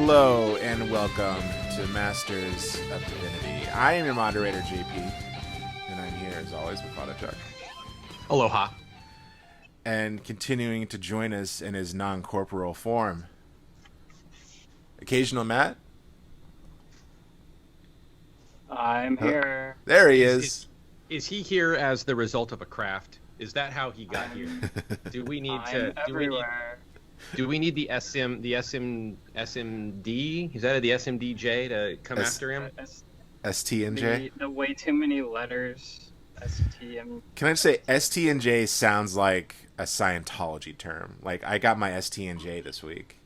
Hello and welcome to Masters of Divinity. I am your moderator, JP, and I'm here as always with Father Chuck. Aloha. And continuing to join us in his non-corporeal form, Occasional Matt. I'm here. There he is. Is he here as the result of a craft? Is that how he got here? Do we need to? Do we need the SMD? Is that the SMDJ to come after him? ST and J. The way too many letters. STM. Can I just say ST and J sounds like a Scientology term? Like I got my ST and J this week.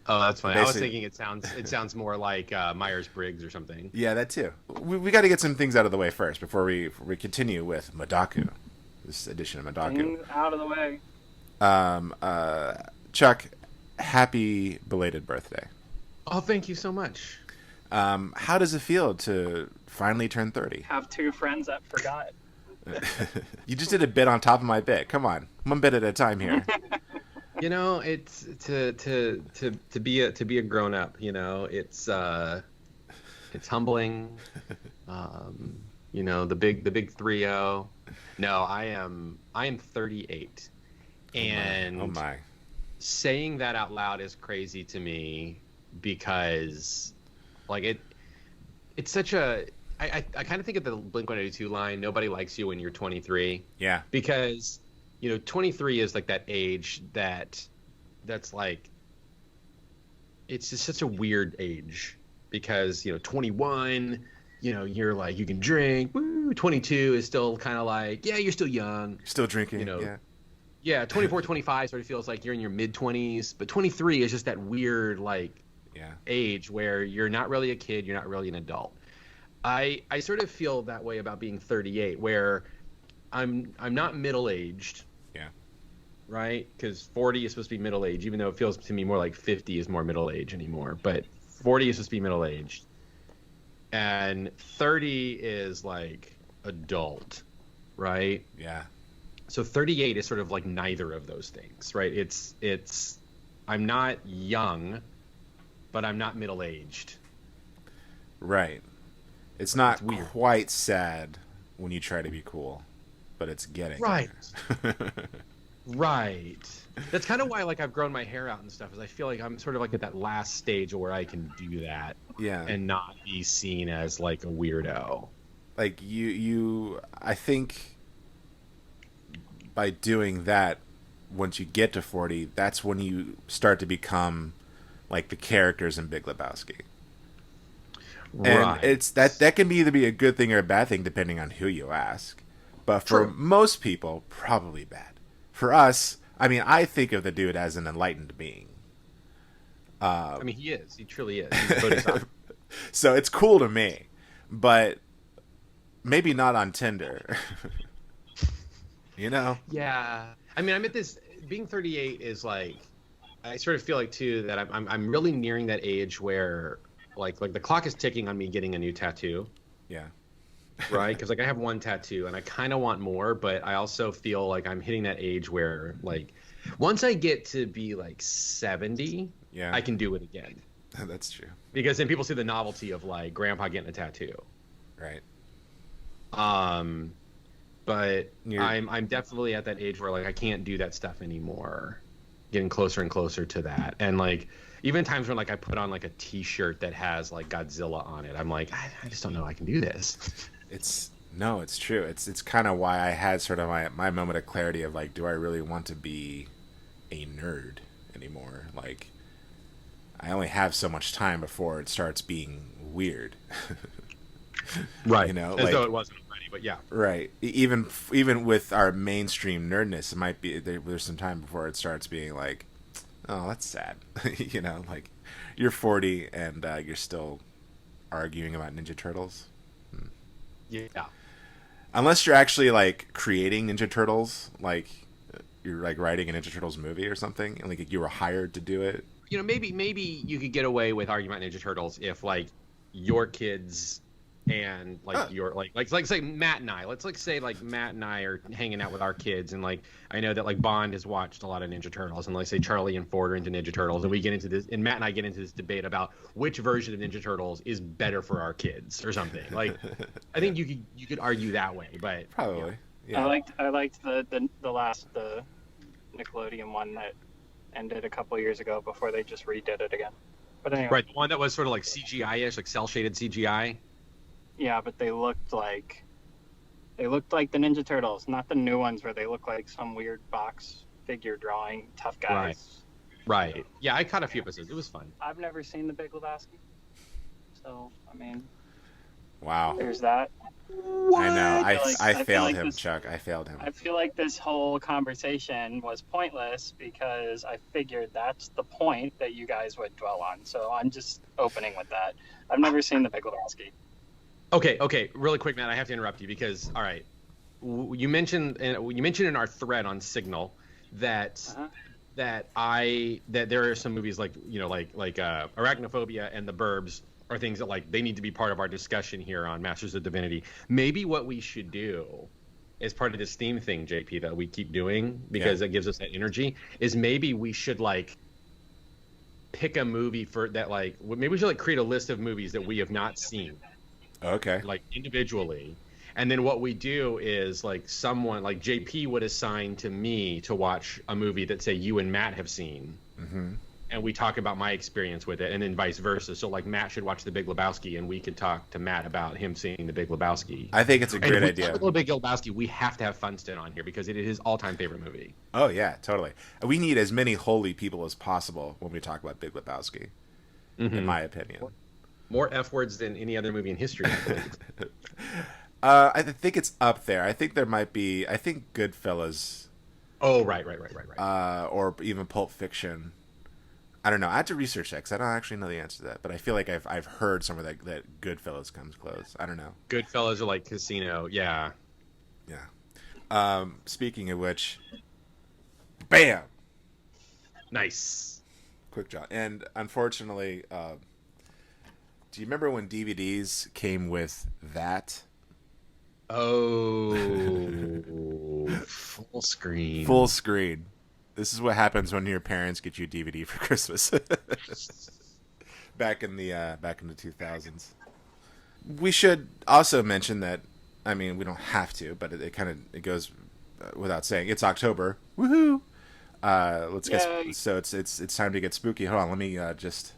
Oh, that's funny. I was thinking it sounds more like Myers-Briggs or something. Yeah, that too. We got to get some things out of the way first before we continue with MODAKU. This edition of MODAKU. Things out of the way. Chuck, happy belated birthday. Oh, thank you so much. How does it feel to finally turn 30? Have two friends that forgot. You just did a bit on top of my bit. Come on, one bit at a time here. You know, it's to be a grown up. You know, it's humbling. You know, the big 3-0. No, I am 38, and oh my. Saying that out loud is crazy to me because, like, it's such a. I kind of think of the Blink-182 line. Nobody likes you when you're 23. Yeah. Because, you know, 23 is like that age that's like. It's just such a weird age because, you know, 21. You know, you're like, you can drink. Woo, 22 is still kind of like, yeah, you're still young. Still drinking, you know. Yeah. Yeah, 24, 25 sort of feels like you're in your mid-20s. But 23 is just that weird, like, age where you're not really a kid, you're not really an adult. I sort of feel that way about being 38, where I'm not middle-aged. Yeah. Right? Because 40 is supposed to be middle-aged, even though it feels to me more like 50 is more middle-aged anymore. But 40 is supposed to be middle-aged. And 30 is like adult, right? Yeah. So 38 is sort of like neither of those things, right? It's I'm not young, but I'm not middle-aged. Right. It's not quite sad when you try to be cool, but it's getting right. Right. That's kind of why, like, I've grown my hair out and stuff, is I feel like I'm sort of like at that last stage where I can do that. Yeah. And not be seen as like a weirdo. Like you I think by doing that, once you get to 40, that's when you start to become like the characters in Big Lebowski. Right. And it's that can either be a good thing or a bad thing depending on who you ask. But for most people, probably bad. For us, I mean, I think of the dude as an enlightened being. I mean, he is. He truly is. He's a bodhisattva. So it's cool to me, but maybe not on Tinder. You know? Yeah. I mean, I'm at this. Being 38 is like, I sort of feel like too that I'm really nearing that age where like the clock is ticking on me getting a new tattoo. Yeah. Right? Because like I have one tattoo and I kind of want more, but I also feel like I'm hitting that age where like once I get to be like 70, I can do it again. That's true. Because then people see the novelty of like grandpa getting a tattoo. Right. But I'm definitely at that age where like I can't do that stuff anymore. Getting closer and closer to that. And like even times when like I put on like a t-shirt that has like Godzilla on it, I'm like, I just don't know I can do this. It's true. It's kind of why I had sort of my moment of clarity of like, do I really want to be a nerd anymore? Like, I only have so much time before it starts being weird. Right. You know, as though it wasn't already, but yeah. Right. Even with our mainstream nerdness, it might be there's some time before it starts being like, oh, that's sad. You know, like you're 40 and you're still arguing about Ninja Turtles. Yeah. Unless you're actually like creating Ninja Turtles, like you're like writing a Ninja Turtles movie or something, and like you were hired to do it. You know, maybe you could get away with arguing about Ninja Turtles if like your kids and like you're like say Matt and I, let's like say like Matt and I are hanging out with our kids, and like I know that like Bond has watched a lot of Ninja Turtles, and like say Charlie and Ford are into Ninja Turtles, and we get into this, and Matt and I get into this debate about which version of Ninja Turtles is better for our kids or something. Like I think you could argue that way, but Probably. I Yeah. liked the last Nickelodeon one that ended a couple years ago before they just redid it again. But anyway, right, the one that was sort of like CGI-ish, like cell shaded CGI. yeah, but they looked like the Ninja Turtles, not the new ones where they look like some weird box figure drawing tough guys. Right. Yeah, I caught a few episodes. It was fun. I've never seen The Big Lebowski, so I mean, Wow. there's that. I know. I feel like- I I feel failed like him, this- Chuck. I failed him. I feel like this whole conversation was pointless because I figured that's the point that you guys would dwell on. So I'm just opening with that. I've never seen The Big Lebowski. Okay, really quick, Matt. I have to interrupt you because, all right, you mentioned in our thread on Signal that Uh-huh. that there are some movies like Arachnophobia and The Burbs are things that like they need to be part of our discussion here on Masters of Divinity. Maybe what we should do as part of this theme thing, JP, that we keep doing because it gives us that energy, is maybe we should like pick a movie for that, like maybe we should like create a list of movies that we have not seen, Okay. like individually, and then what we do is like someone like JP would assign to me to watch a movie that say you and Matt have seen, Mm-hmm. and we talk about my experience with it, and then vice versa. So like Matt should watch The Big Lebowski, and we could talk to Matt about him seeing The Big Lebowski. I think it's a And great if we idea. talk about The Big Lebowski, we have to have Funston on here because it is his all-time favorite movie. Oh yeah, totally. We need as many holy people as possible when we talk about Big Lebowski, in my opinion. More F words than any other movie in history, I believe. I think it's up there. I think there might be. I think Goodfellas, Oh, right. or even Pulp Fiction. I don't know. I had to research that because I don't actually know the answer to that. But I feel like I've heard somewhere that Goodfellas comes close. I don't know. Goodfellas are like Casino, yeah. Yeah. Speaking of which, bam, Nice. quick job. And unfortunately, do you remember when DVDs came with that? Oh, full screen. Full screen. This is what happens when your parents get you a DVD for Christmas. back in the 2000s. We should also mention that. I mean, we don't have to, but it goes without saying. It's October. Woohoo! Let's get Yay. so it's time to get spooky. Hold on, let me just.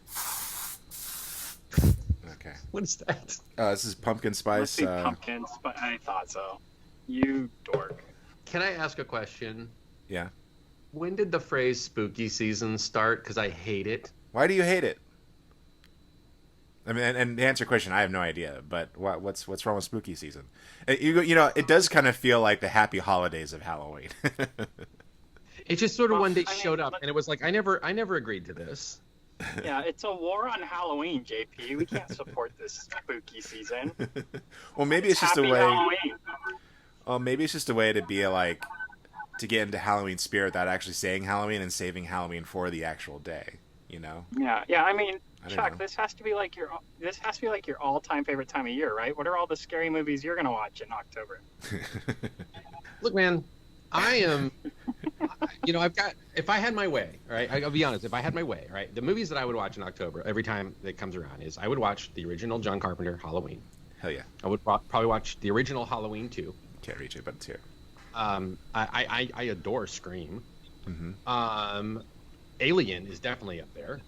Okay. What is that? This is pumpkin Must spice. be pumpkins, but I thought so. You dork. Can I ask a question? Yeah. When did the phrase spooky season start? Because I hate it. Why do you hate it? I mean, and to answer your question, I have no idea. But what's wrong with spooky season? You know, it does kind of feel like the happy holidays of Halloween. It just sort of Well, one day I mean, showed up, and it was like I never agreed to this. Yeah, it's a war on Halloween, JP. We can't support this spooky season. Well, maybe it's just Happy a way. Halloween. Well, maybe it's just a way to be like to get into Halloween spirit without actually saying Halloween and saving Halloween for the actual day. You know? Yeah. I mean, I don't Chuck, know. this has to be like your all-time favorite time of year, right? What are all the scary movies you're gonna watch in October? Look, man, I am. You know, if I had my way, all right, I'll be honest. If I had my way, right, the movies that I would watch in October every time that comes around is I would watch the original John Carpenter Halloween. Hell yeah! I would probably watch the original Halloween too. Can't reach it, but it's here. I adore Scream. Mm-hmm. Alien is definitely up there.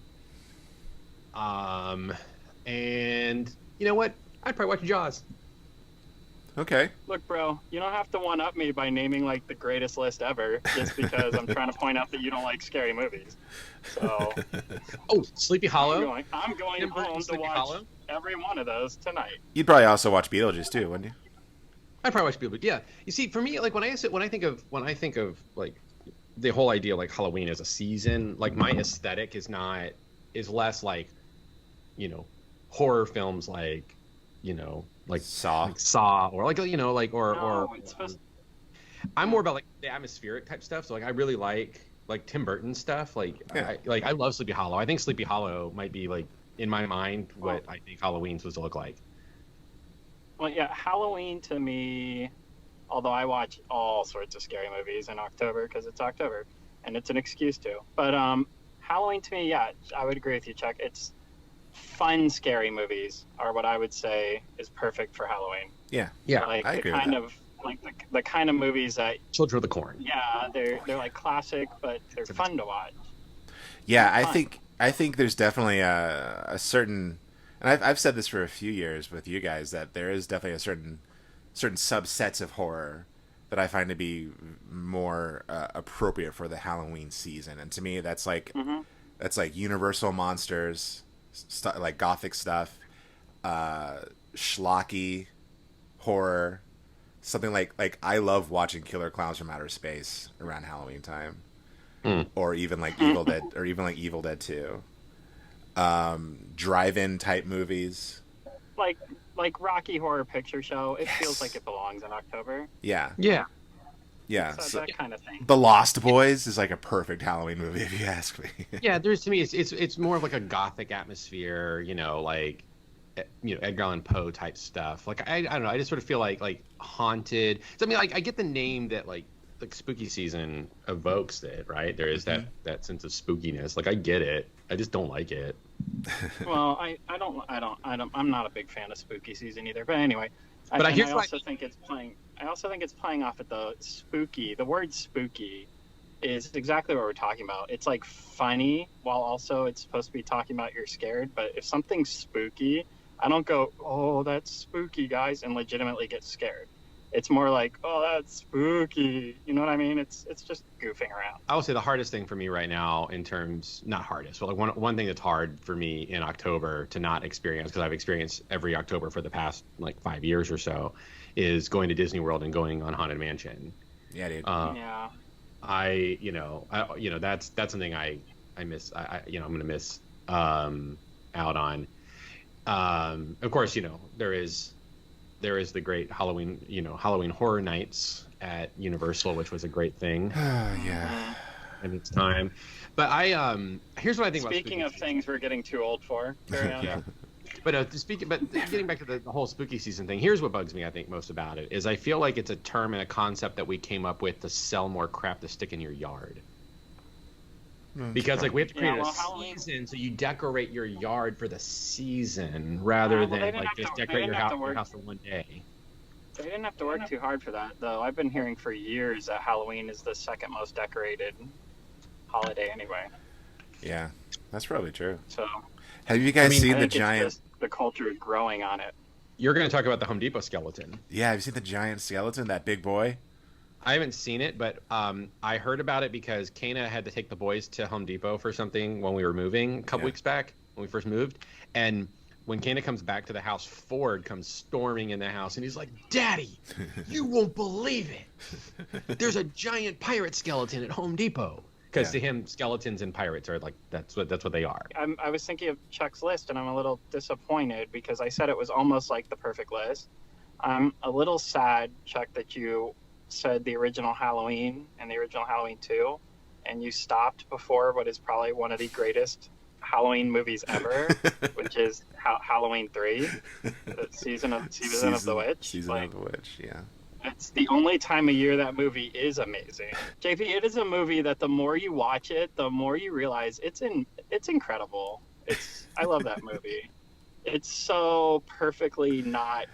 And you know what? I'd probably watch Jaws. Okay. Look, bro, you don't have to one-up me by naming like the greatest list ever, just because I'm trying to point out that you don't like scary movies. So Oh, Sleepy Hollow. I'm going Tim Burton, home to Sleepy watch Hollow? every one of those tonight. You'd probably also watch Beetlejuice too, wouldn't you? I probably watch people, but yeah. You see, for me, like when I think of like the whole idea of like Halloween as a season, like my aesthetic is less like, you know, horror films like, you know, like Saw or like, you know, like or It's supposed I'm more about like the atmospheric type stuff. So like I really like Tim Burton stuff. Like Yeah. I love Sleepy Hollow. I think Sleepy Hollow might be like in my mind what I think Halloween's supposed to look like. Well, yeah, Halloween to me, although I watch all sorts of scary movies in October because it's October and it's an excuse to. But Halloween to me, yeah, I would agree with you, Chuck. It's fun, scary movies are what I would say is perfect for Halloween. Yeah, Like I the agree with kind that. of like the kind of movies that Children of the Corn. yeah, they're like classic, but they're fun to watch. Yeah, I Fun. think there's definitely a certain, and I've said this for a few years with you guys, that there is definitely a certain subsets of horror that I find to be more appropriate for the Halloween season, and to me Mm-hmm. that's like Universal monsters, like gothic stuff, schlocky horror, something like I love watching Killer Clowns from Outer Space around Halloween time, Mm. or even like Evil Dead 2. Drive-in type movies. Like Rocky Horror Picture Show. It Yes. feels like it belongs in October. Yeah, Yeah. yeah. So So, that kind of thing. The Lost Boys is like a perfect Halloween movie if you ask me. Yeah, there's to me it's more of like a gothic atmosphere, like Edgar Allan Poe type stuff. Like I don't know, I just sort of feel like haunted. So I mean, like I get the name that like spooky season evokes it, right? There is that sense of spookiness. Like I get it. I just don't like it. Well, I'm not a big fan of spooky season either. But anyway, But I here's what also think it's playing. I also think it's playing off at the spooky. The word spooky is exactly what we're talking about. It's like funny while also it's supposed to be talking about you're scared. But if something's spooky, I don't go, oh, that's spooky, guys, and legitimately get scared. It's more like, oh, that's spooky. You know what I mean? It's just goofing around. I will say the hardest thing for me right now, in terms, not hardest, but like one thing that's hard for me in October to not experience, because I've experienced every October for the past like 5 years or so, is going to Disney World and going on Haunted Mansion. Yeah, dude. Yeah. That's something I miss. I'm gonna miss out on. Of course, there is the great Halloween Horror Nights at Universal, which was a great thing Yeah. in its time. But here's what I think Speaking about of things we're getting too old for. Carry on. yeah. But getting back to the whole spooky season thing, here's what bugs me, I think, most about it, is I feel like it's a term and a concept that we came up with to sell more crap to stick in your yard. Because like we have to create Halloween, season, so you decorate your yard for the season rather they than didn't like have just to- they decorate didn't your have to house work. for one day. They didn't have to work too hard for that, though. I've been hearing for years that Halloween is the second most decorated holiday anyway. Yeah, that's probably true. So Have you guys I seen the think it's giant? just the culture is growing on it. You're going to talk about the Home Depot skeleton. Yeah, have you seen the giant skeleton? That big boy. I haven't seen it, but I heard about it because Kana had to take the boys to Home Depot for something when we were moving a couple weeks back when we first moved. And when Kana comes back to the house, Ford comes storming in the house and he's like, "Daddy, you won't believe it. There's a giant pirate skeleton at Home Depot." Because to him, skeletons and pirates are like that's what they are. I was thinking of Chuck's list, and I'm a little disappointed because I said it was almost like the perfect list. I'm a little sad, Chuck, that you said the original Halloween and the original Halloween 2, and you stopped before what is probably one of the greatest Halloween movies ever, which is Halloween 3, the season of the witch. Season of the witch. Yeah. It's the only time of year that movie is amazing. JP, it is a movie that the more you watch it, the more you realize it's incredible. I love that movie. It's so perfectly not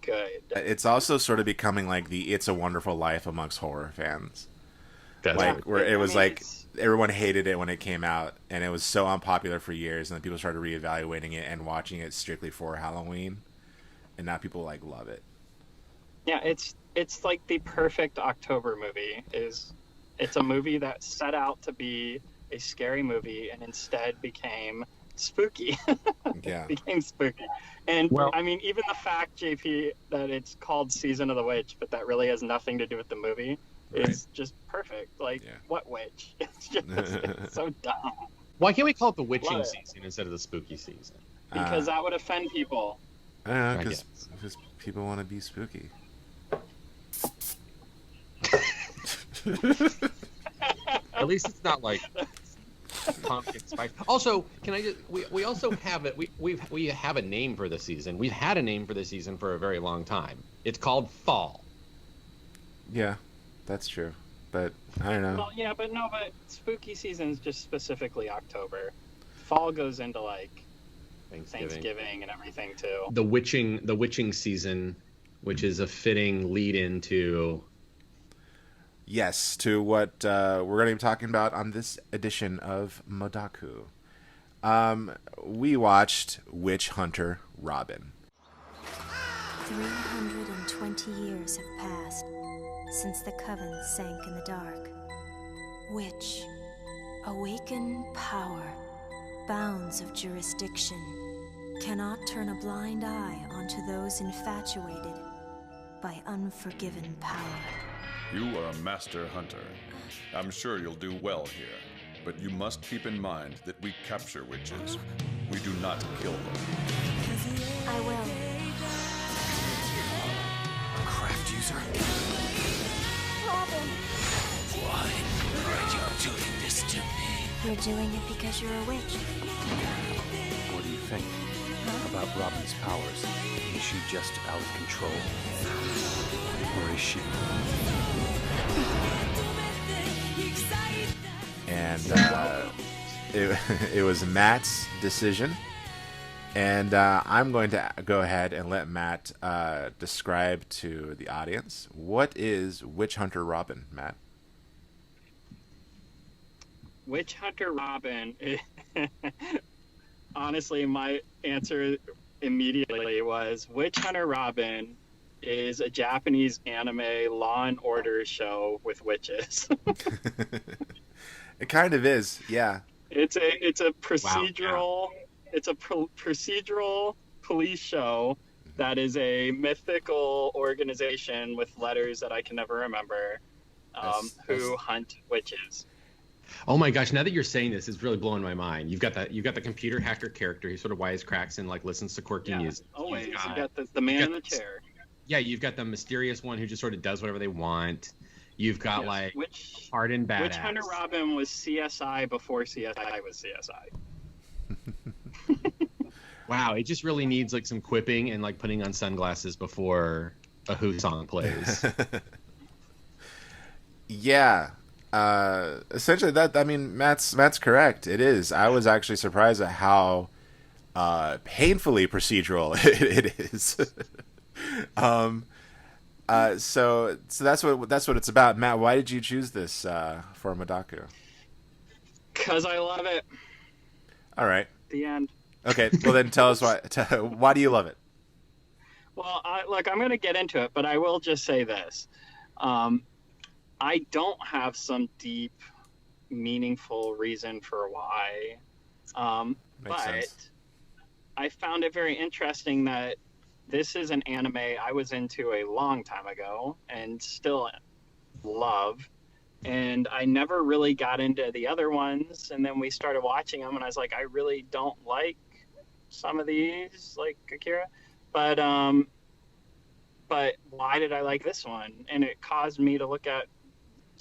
good. It's also sort of becoming like the "It's a Wonderful Life" amongst horror fans. That's Like where it was I mean, like everyone hated it when it came out, and it was so unpopular for years, and then people started reevaluating it and watching it strictly for Halloween, and now people like love it. Yeah, it's like the perfect October movie. It's a movie that set out to be a scary movie and instead became spooky. Yeah. Became spooky. And Well- I mean, even the fact, JP, that it's called Season of the Witch, but that really has nothing to do with the movie, is just perfect. Like, what witch? It's so dumb. Why can't we call it the witching Love it. season instead of the spooky season? Because that would offend people. I don't know, I because guess. people want to be spooky. At least it's not like Pumpkin spice. Also, can I just? We also have it. We have a name for the season. We've had a name for the season for a very long time. It's called fall. Yeah, that's true. But I don't know. Well, yeah, but spooky season is just specifically October. Fall goes into like Thanksgiving and everything too. The witching season, which is a fitting lead into. Yes, to what we're going to be talking about on this edition of MODAKU. We watched Witch Hunter Robin. 320 years have passed since the coven sank in the dark. Witch, awaken power, bounds of jurisdiction, cannot turn a blind eye onto those infatuated by unforgiven power. You are a master hunter. I'm sure you'll do well here, but you must keep in mind that we capture witches. We do not kill them. I will. A craft user? Robin! Why are you doing this to me? You're doing it because you're a witch. What do you think about Robin's powers? Is she just out of control? Or is she? And it was Matt's decision. And I'm going to go ahead and let Matt describe to the audience, what is Witch Hunter Robin, Matt? Witch Hunter Robin. Honestly, my answer immediately was Witch Hunter Robin is a Japanese anime Law and Order show with witches. It kind of is, yeah. It's a procedural. Wow, yeah. It's a procedural police show that is a mythical organization with letters that I can never remember, who hunt witches. Oh my gosh! Now that you're saying this, it's really blowing my mind. You've got the computer hacker character who sort of wisecracks and like listens to quirky music. Always, you got the man in the chair. Yeah, you've got the mysterious one who just sort of does whatever they want. You've got hardened badass. Witch Hunter Robin was CSI before CSI was CSI. Wow, it just really needs like some quipping and like putting on sunglasses before a Who song plays. Yeah. Essentially Matt's correct. It is. I was actually surprised at how painfully procedural it is. So that's what it's about. Matt, why did you choose this for MODAKU? 'Cause I love it. All right. The end. Okay, well then tell us why. Why do you love it? Well, I'm going to get into it, but I will just say this. I don't have some deep, meaningful reason for why. But sense. I found it very interesting that this is an anime I was into a long time ago and still love. And I never really got into the other ones. And then we started watching them, and I was like, I really don't like some of these, like Akira. But why did I like this one? And it caused me to look at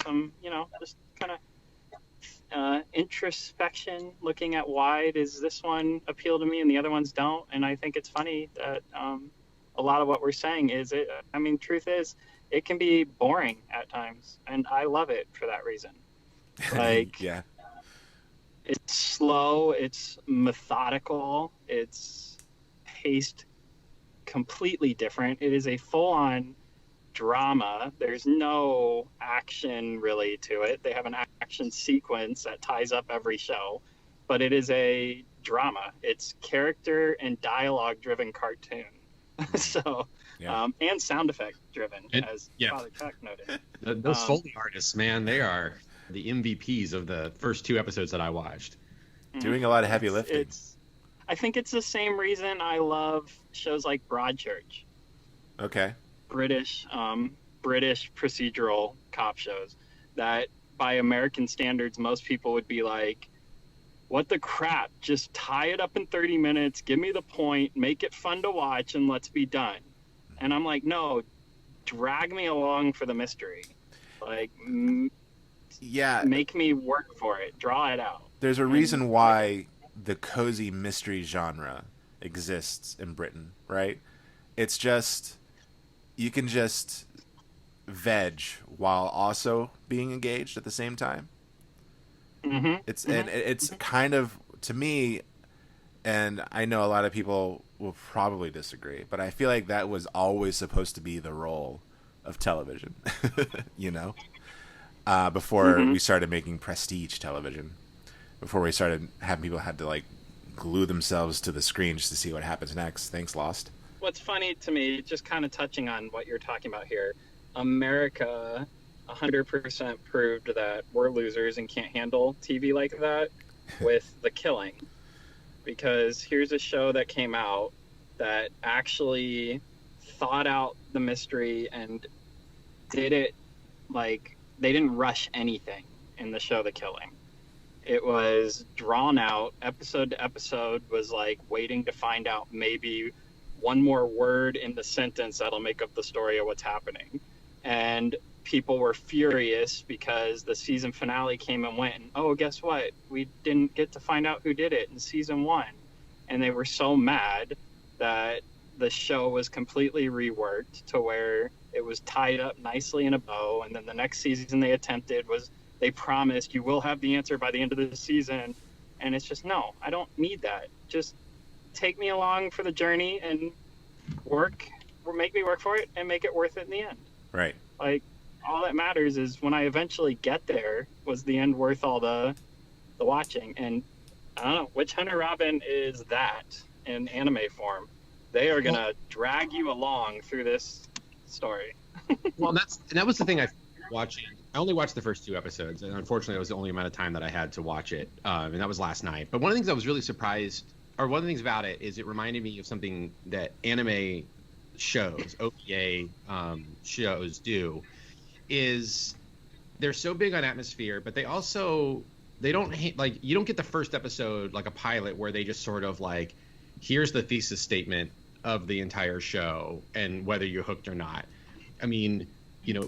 some, just kind of introspection, looking at why does this one appeal to me and the other ones don't. And I think it's funny that a lot of what we're saying is truth is, it can be boring at times, and I love it for that reason. Like, yeah, it's slow, it's methodical, it's paced completely different. It is a full-on drama. There's no action really to it. They have an action sequence that ties up every show, but it is a drama. It's character and dialogue-driven cartoon. So. Yeah. And sound effect driven, as Father Chuck noted. Those Foley artists, man, they are the MVPs of the first 2 episodes that I watched. Doing a lot of heavy lifting. I think it's the same reason I love shows like Broadchurch. Okay. British procedural cop shows that, by American standards, most people would be like, what the crap? Just tie it up in 30 minutes, give me the point, make it fun to watch, and let's be done. And I'm like, no, drag me along for the mystery. Like, yeah, make me work for it. Draw it out. there's a reason why the cozy mystery genre exists in Britain, right? It's just you can just veg while also being engaged at the same time. It's and it's kind of, to me, and I know a lot of people will probably disagree, but I feel like that was always supposed to be the role of television, you know, before we started making prestige television, before we started having people had to like glue themselves to the screen just to see what happens next. Thanks, Lost. What's funny to me, just kind of touching on what you're talking about here, America 100% proved that we're losers and can't handle TV like that with The Killing. Because here's a show that came out that actually thought out the mystery and did it like they didn't rush anything in the show The Killing. It was drawn out, episode to episode, was like waiting to find out maybe one more word in the sentence that'll make up the story of what's happening. And people were furious because the season finale came and went, and oh, guess what? We didn't get to find out who did it in season 1. And they were so mad that the show was completely reworked to where it was tied up nicely in a bow. And then the next season they attempted was, they promised you will have the answer by the end of the season. And it's just, no, I don't need that. Just take me along for the journey and make me work for it and make it worth it in the end. Right. Like, all that matters is when I eventually get there, was the end worth all the watching? And I don't know, Witch Hunter Robin is that in anime form. They are going to drag you along through this story. Well, that was the thing I watching. I only watched the first 2 episodes, and unfortunately, it was the only amount of time that I had to watch it, and that was last night. But one of the things I was really surprised, or one of the things about it, is it reminded me of something that anime shows, OVA shows do, is they're so big on atmosphere, but they don't like, you don't get the first episode like a pilot where they just sort of like, here's the thesis statement of the entire show and whether you're hooked or not. I mean, you know,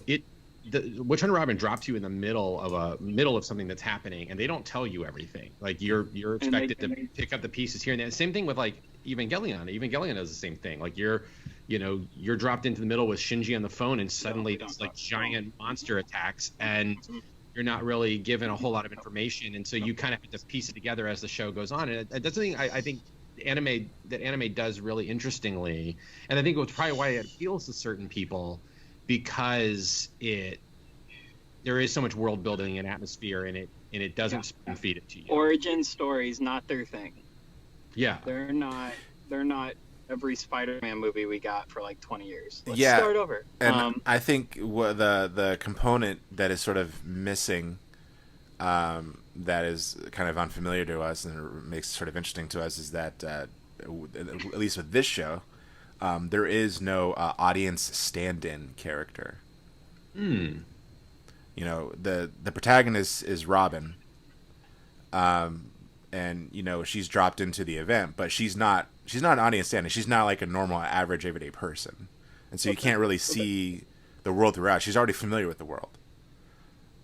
the Witch Hunter Robin drops you in the middle of something that's happening, and they don't tell you everything. Like you're expected to pick up the pieces here and there. Same thing with like Evangelion. Evangelion does the same thing. Like you're dropped into the middle with Shinji on the phone, and suddenly there's like giant monster attacks, and you're not really given a whole lot of information, and so you kind of have to piece it together as the show goes on. And that's something I think anime does really interestingly, and I think it's probably why it appeals to certain people, because there is so much world building and atmosphere in it, and it doesn't spoon feed it to you. Origin stories, not their thing. Yeah, they're not every Spider-Man movie we got for like 20 years. Let's yeah. start over. And I think the component that is sort of missing, that is kind of unfamiliar to us and makes it sort of interesting to us, is that at least with this show, there is no audience stand-in character. You know, the protagonist is Robin, and you know, she's dropped into the event, but she's not an audience stand-in. She's not like a normal, average, everyday person, and so you can't really see the world throughout. She's already familiar with the world,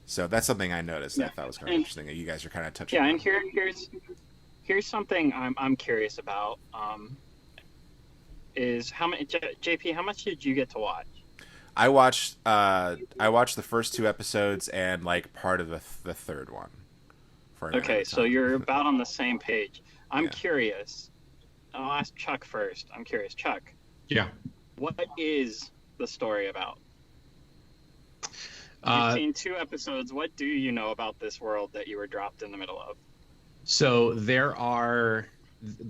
so that's something I noticed that I thought was kind of interesting that you guys are kind of touching on. And here's something I'm curious about. Is how many, JP? How much did you get to watch? I watched the first 2 episodes and like part of the third one. Okay, so you're about on the same page. I'm curious. I'll ask Chuck first. I'm curious, Chuck. Yeah. What is the story about? You've seen 2 episodes. What do you know about this world that you were dropped in the middle of? So the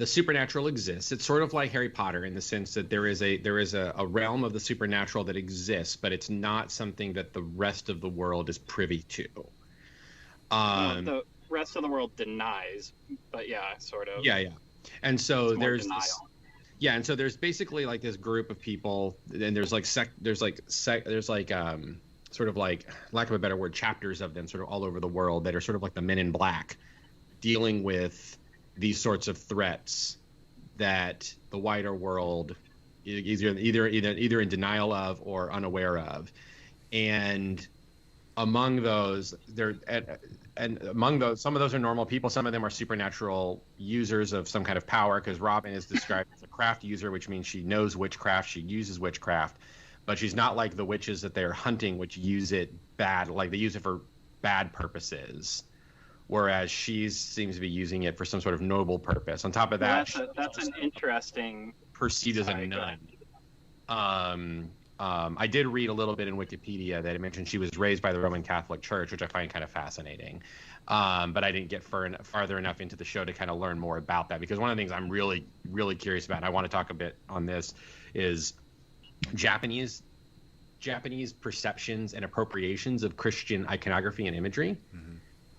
supernatural exists. It's sort of like Harry Potter in the sense that there is a realm of the supernatural that exists, but it's not something that the rest of the world is privy to. The rest of the world denies, but yeah, sort of. Yeah. And so there's there's basically like this group of people, and there's sort of like, lack of a better word, chapters of them sort of all over the world that are sort of like the Men in Black, dealing with these sorts of threats that the wider world is either in denial of or unaware of. And among those, and among those, some of those are normal people. Some of them are supernatural users of some kind of power, because Robin is described as a craft user, which means she knows witchcraft, she uses witchcraft, but she's not like the witches that they're hunting, which use it bad, like they use it for bad purposes, whereas she seems to be using it for some sort of noble purpose. On top of that, that's an interesting perceived as a nun. I did read a little bit in Wikipedia that it mentioned she was raised by the Roman Catholic Church, which I find kind of fascinating. But I didn't get farther enough into the show to kind of learn more about that, because one of the things I'm really, really curious about, and I want to talk a bit on this, is Japanese perceptions and appropriations of Christian iconography and imagery,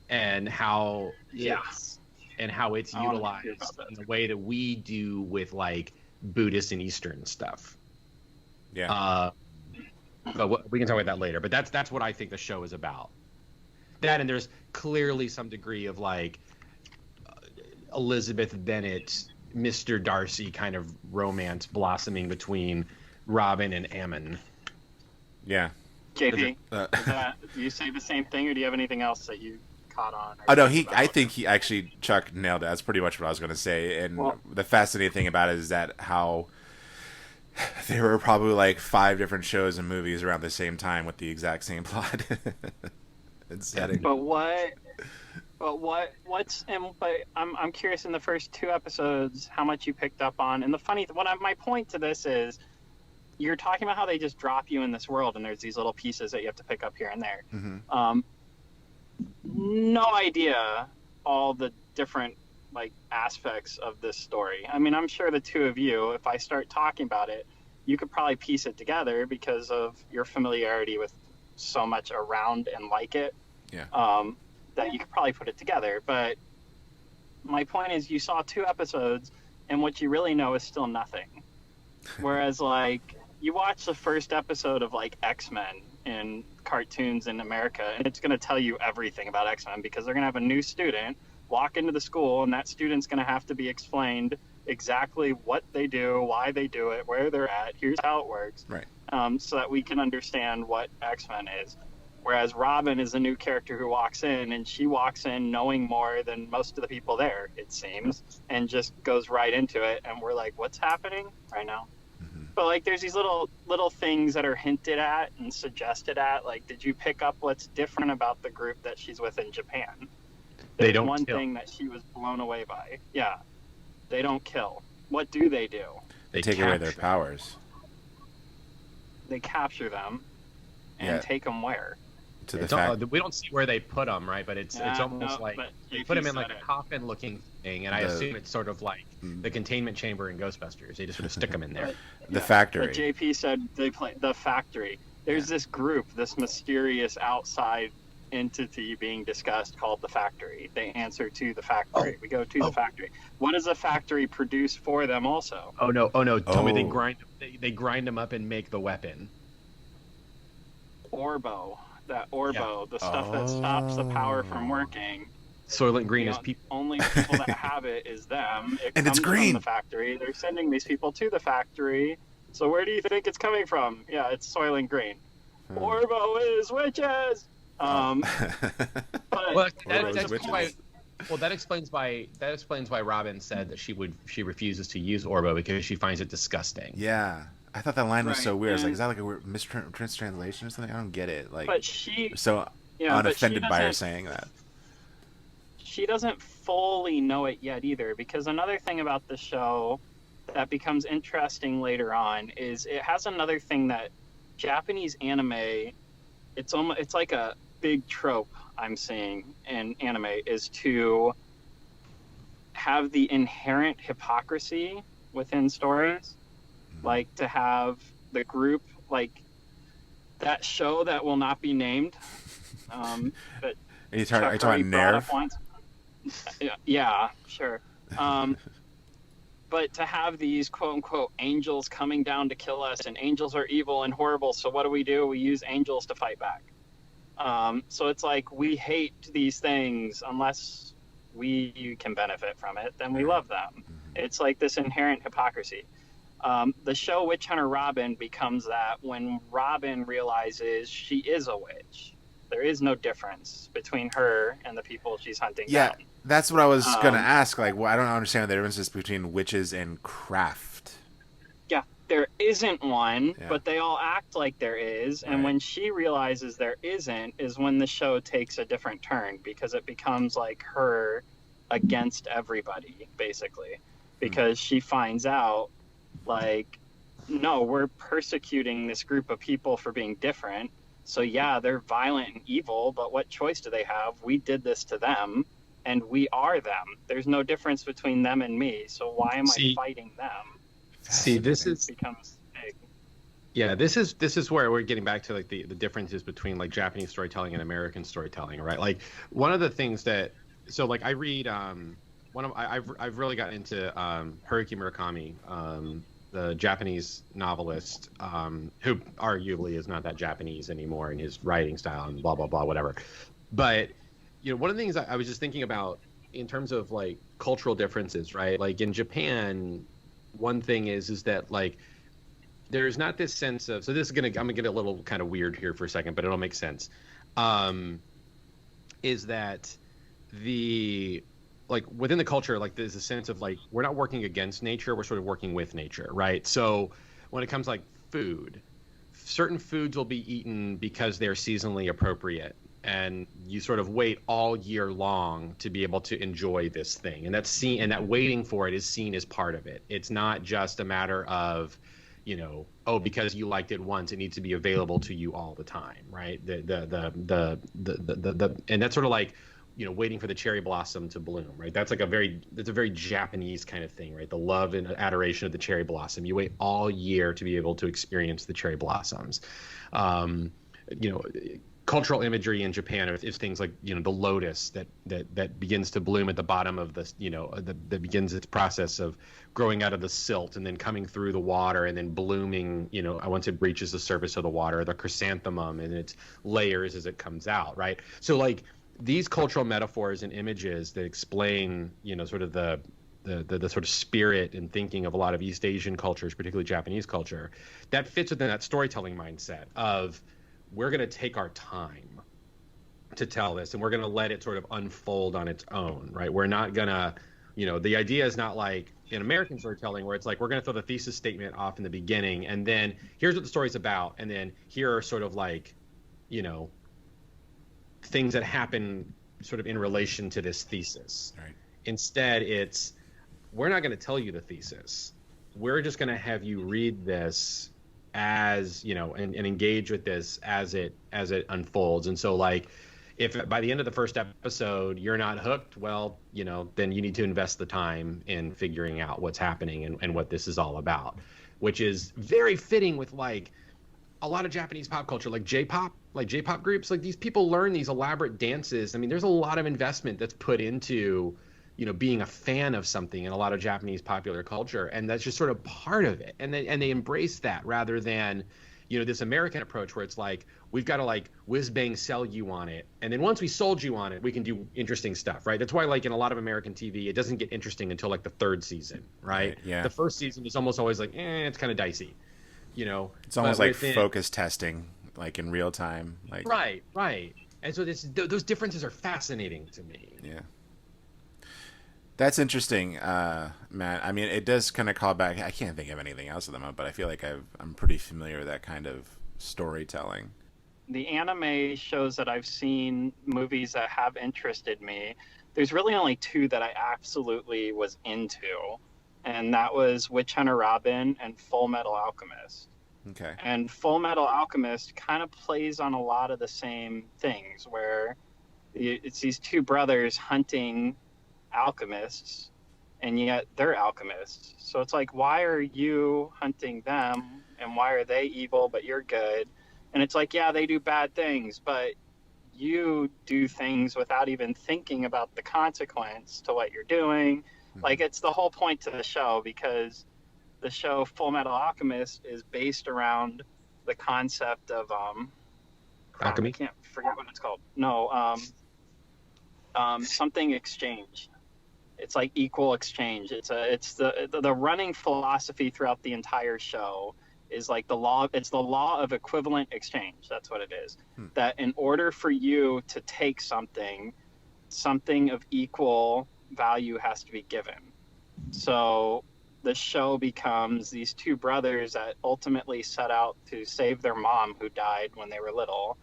and how it's utilized in the way that we do with like Buddhist and Eastern stuff. Yeah. But we can talk about that later. But that's what I think the show is about. That, and there's clearly some degree of like Elizabeth Bennet, Mr. Darcy kind of romance blossoming between Robin and Ammon. Yeah. JP, do you say the same thing, or do you have anything else that you caught on? Oh no, I think Chuck nailed it. That's pretty much what I was going to say. And the fascinating thing about it is that how there were probably like 5 different shows and movies around the same time with the exact same plot and setting. But I'm curious, in the first 2 episodes, how much you picked up on. And the funny, my point to this is, you're talking about how they just drop you in this world, and there's these little pieces that you have to pick up here and there. No idea all the different like aspects of this story. I mean, I'm sure the two of you, if I start talking about it, you could probably piece it together because of your familiarity with so much around and like it. Yeah. That you could probably put it together. But my point is, you saw 2 episodes, and what you really know is still nothing. Whereas, like, you watch the first episode of like X-Men in cartoons in America, and it's going to tell you everything about X-Men, because they're going to have a new student walk into the school, and that student's going to have to be explained exactly what they do, why they do it, where they're at, here's how it works, right? So that we can understand what X-Men is. Whereas Robin is a new character who walks in, and she walks in knowing more than most of the people there, it seems, and just goes right into it, and we're like, what's happening right now? But like, there's these little things that are hinted at and suggested at. Like, did you pick up what's different about the group that she's with in Japan? They don't one kill. thing that she was blown away by. Yeah, they don't kill. What do? They take away their powers. They capture them and take them where? We don't see where they put them, right? But it's almost like they put them in like a coffin-looking thing, and I assume it's sort of like the containment chamber in Ghostbusters. They just sort of stick them in there. The factory. But JP said they play the factory. There's this group, this mysterious outside entity being discussed called the factory. They answer to the factory. We go to the factory. What does the factory produce for them also? Oh no! Tell me they grind them up and make the weapon. Orbo. That Orbo, the stuff that stops the power from working. Soylent Green is people. Only people that have it is them. And it's green. From the factory. They're sending these people to the factory. So where do you think it's coming from? Yeah, it's Soylent Green. Orbo is witches. That explains why Robin said that she refuses to use Orbo, because she finds it disgusting. Yeah. I thought that line was so weird. I was like, is that like a weird mistranslation or something? I don't get it. Like, but she so unoffended by her saying that. She doesn't fully know it yet either, because another thing about the show that becomes interesting later on is it has another thing that Japanese anime, it's like a big trope I'm seeing in anime, is to have the inherent hypocrisy within stories. Like, to have the group, like that show that will not be named. But are you talking Nerve? Yeah, sure. But to have these quote-unquote angels coming down to kill us, and angels are evil and horrible, so what do? We use angels to fight back. So it's like, we hate these things unless we can benefit from it, then we love them. It's like this inherent hypocrisy. The show Witch Hunter Robin becomes that when Robin realizes she is a witch. There is no difference between her and the people she's hunting Yeah, down. that's what I was gonna ask. Like, well, I don't understand the differences between witches and craft. Yeah, there isn't one, Yeah. but they all act like there is. And Right. when she realizes there isn't, is when the show takes a different turn, because it becomes like her against everybody, basically. Because she finds out, like, no, we're persecuting this group of people for being different. So yeah, they're violent and evil, but what choice do they have? We did this to them, and we are them. There's no difference between them and me. So why am I fighting them? See, this It is becomes big. yeah, this is where we're getting back to like the differences between like Japanese storytelling and American storytelling, right? Like one of the things that like I read I've really gotten into Haruki Murakami, the Japanese novelist, who arguably is not that Japanese anymore in his writing style and blah blah blah whatever. But one of the things I was just thinking about in terms of like cultural differences, right? Like in Japan, one thing is that like there's not this sense of, so this is I'm gonna get a little kind of weird here for a second, but it'll make sense. Is that the like within the culture, like there's a sense of like we're not working against nature, we're sort of working with nature, right? So when it comes to like food, certain foods will be eaten because they're seasonally appropriate, and you sort of wait all year long to be able to enjoy this thing, and that waiting for it is seen as part of it. It's not just a matter of because you liked it once, it needs to be available to you all the time, right? And that's sort of like waiting for the cherry blossom to bloom, right? That's a very Japanese kind of thing, right? The love and adoration of the cherry blossom. You wait all year to be able to experience the cherry blossoms. Cultural imagery in Japan is things like the lotus that begins to bloom at the bottom of the that begins its process of growing out of the silt and then coming through the water and then blooming once it reaches the surface of the water, the chrysanthemum and its layers as it comes out, right? So like these cultural metaphors and images that explain sort of the sort of spirit and thinking of a lot of East Asian cultures, particularly Japanese culture, that fits within that storytelling mindset of we're going to take our time to tell this and we're going to let it sort of unfold on its own, right? We're not going to, the idea is not like in American storytelling where it's like we're going to throw the thesis statement off in the beginning and then here's what the story's about and then here are sort of like, things that happen sort of in relation to this thesis. Right. Instead, it's we're not going to tell you the thesis. We're just going to have you read this as and engage with this as it unfolds. And so like if by the end of the first episode you're not hooked, well then you need to invest the time in figuring out what's happening and what this is all about, which is very fitting with like a lot of Japanese pop culture, like J-pop groups. Like these people learn these elaborate dances. I mean, there's a lot of investment that's put into being a fan of something in a lot of Japanese popular culture, and that's just sort of part of it. And they embrace that rather than, this American approach where it's like we've got to like whiz bang sell you on it, and then once we sold you on it, we can do interesting stuff, right? That's why like in a lot of American TV, it doesn't get interesting until like the third season, right? Yeah. The first season is almost always like, it's kind of dicey, It's almost like focus testing, like in real time, like right. And so those differences are fascinating to me. Yeah. That's interesting, Matt. I mean, it does kind of call back. I can't think of anything else of them, but I feel like I'm pretty familiar with that kind of storytelling. The anime shows that I've seen, movies that have interested me, there's really only two that I absolutely was into, and that was Witch Hunter Robin and Full Metal Alchemist. Okay. And Full Metal Alchemist kind of plays on a lot of the same things, where it's these two brothers hunting alchemists, and yet they're alchemists. So it's like, why are you hunting them, and why are they evil but you're good? And it's like, yeah, they do bad things, but you do things without even thinking about the consequence to what you're doing. Mm-hmm. Like, it's the whole point to the show, because the show Full Metal Alchemist is based around the concept of alchemy. I can't forget what it's called. No, something exchange. It's like equal exchange. It's the running philosophy throughout the entire show is like the law. It's the law of equivalent exchange. That's what it is. That in order for you to take something of equal value has to be given. So the show becomes these two brothers that ultimately set out to save their mom who died when they were little.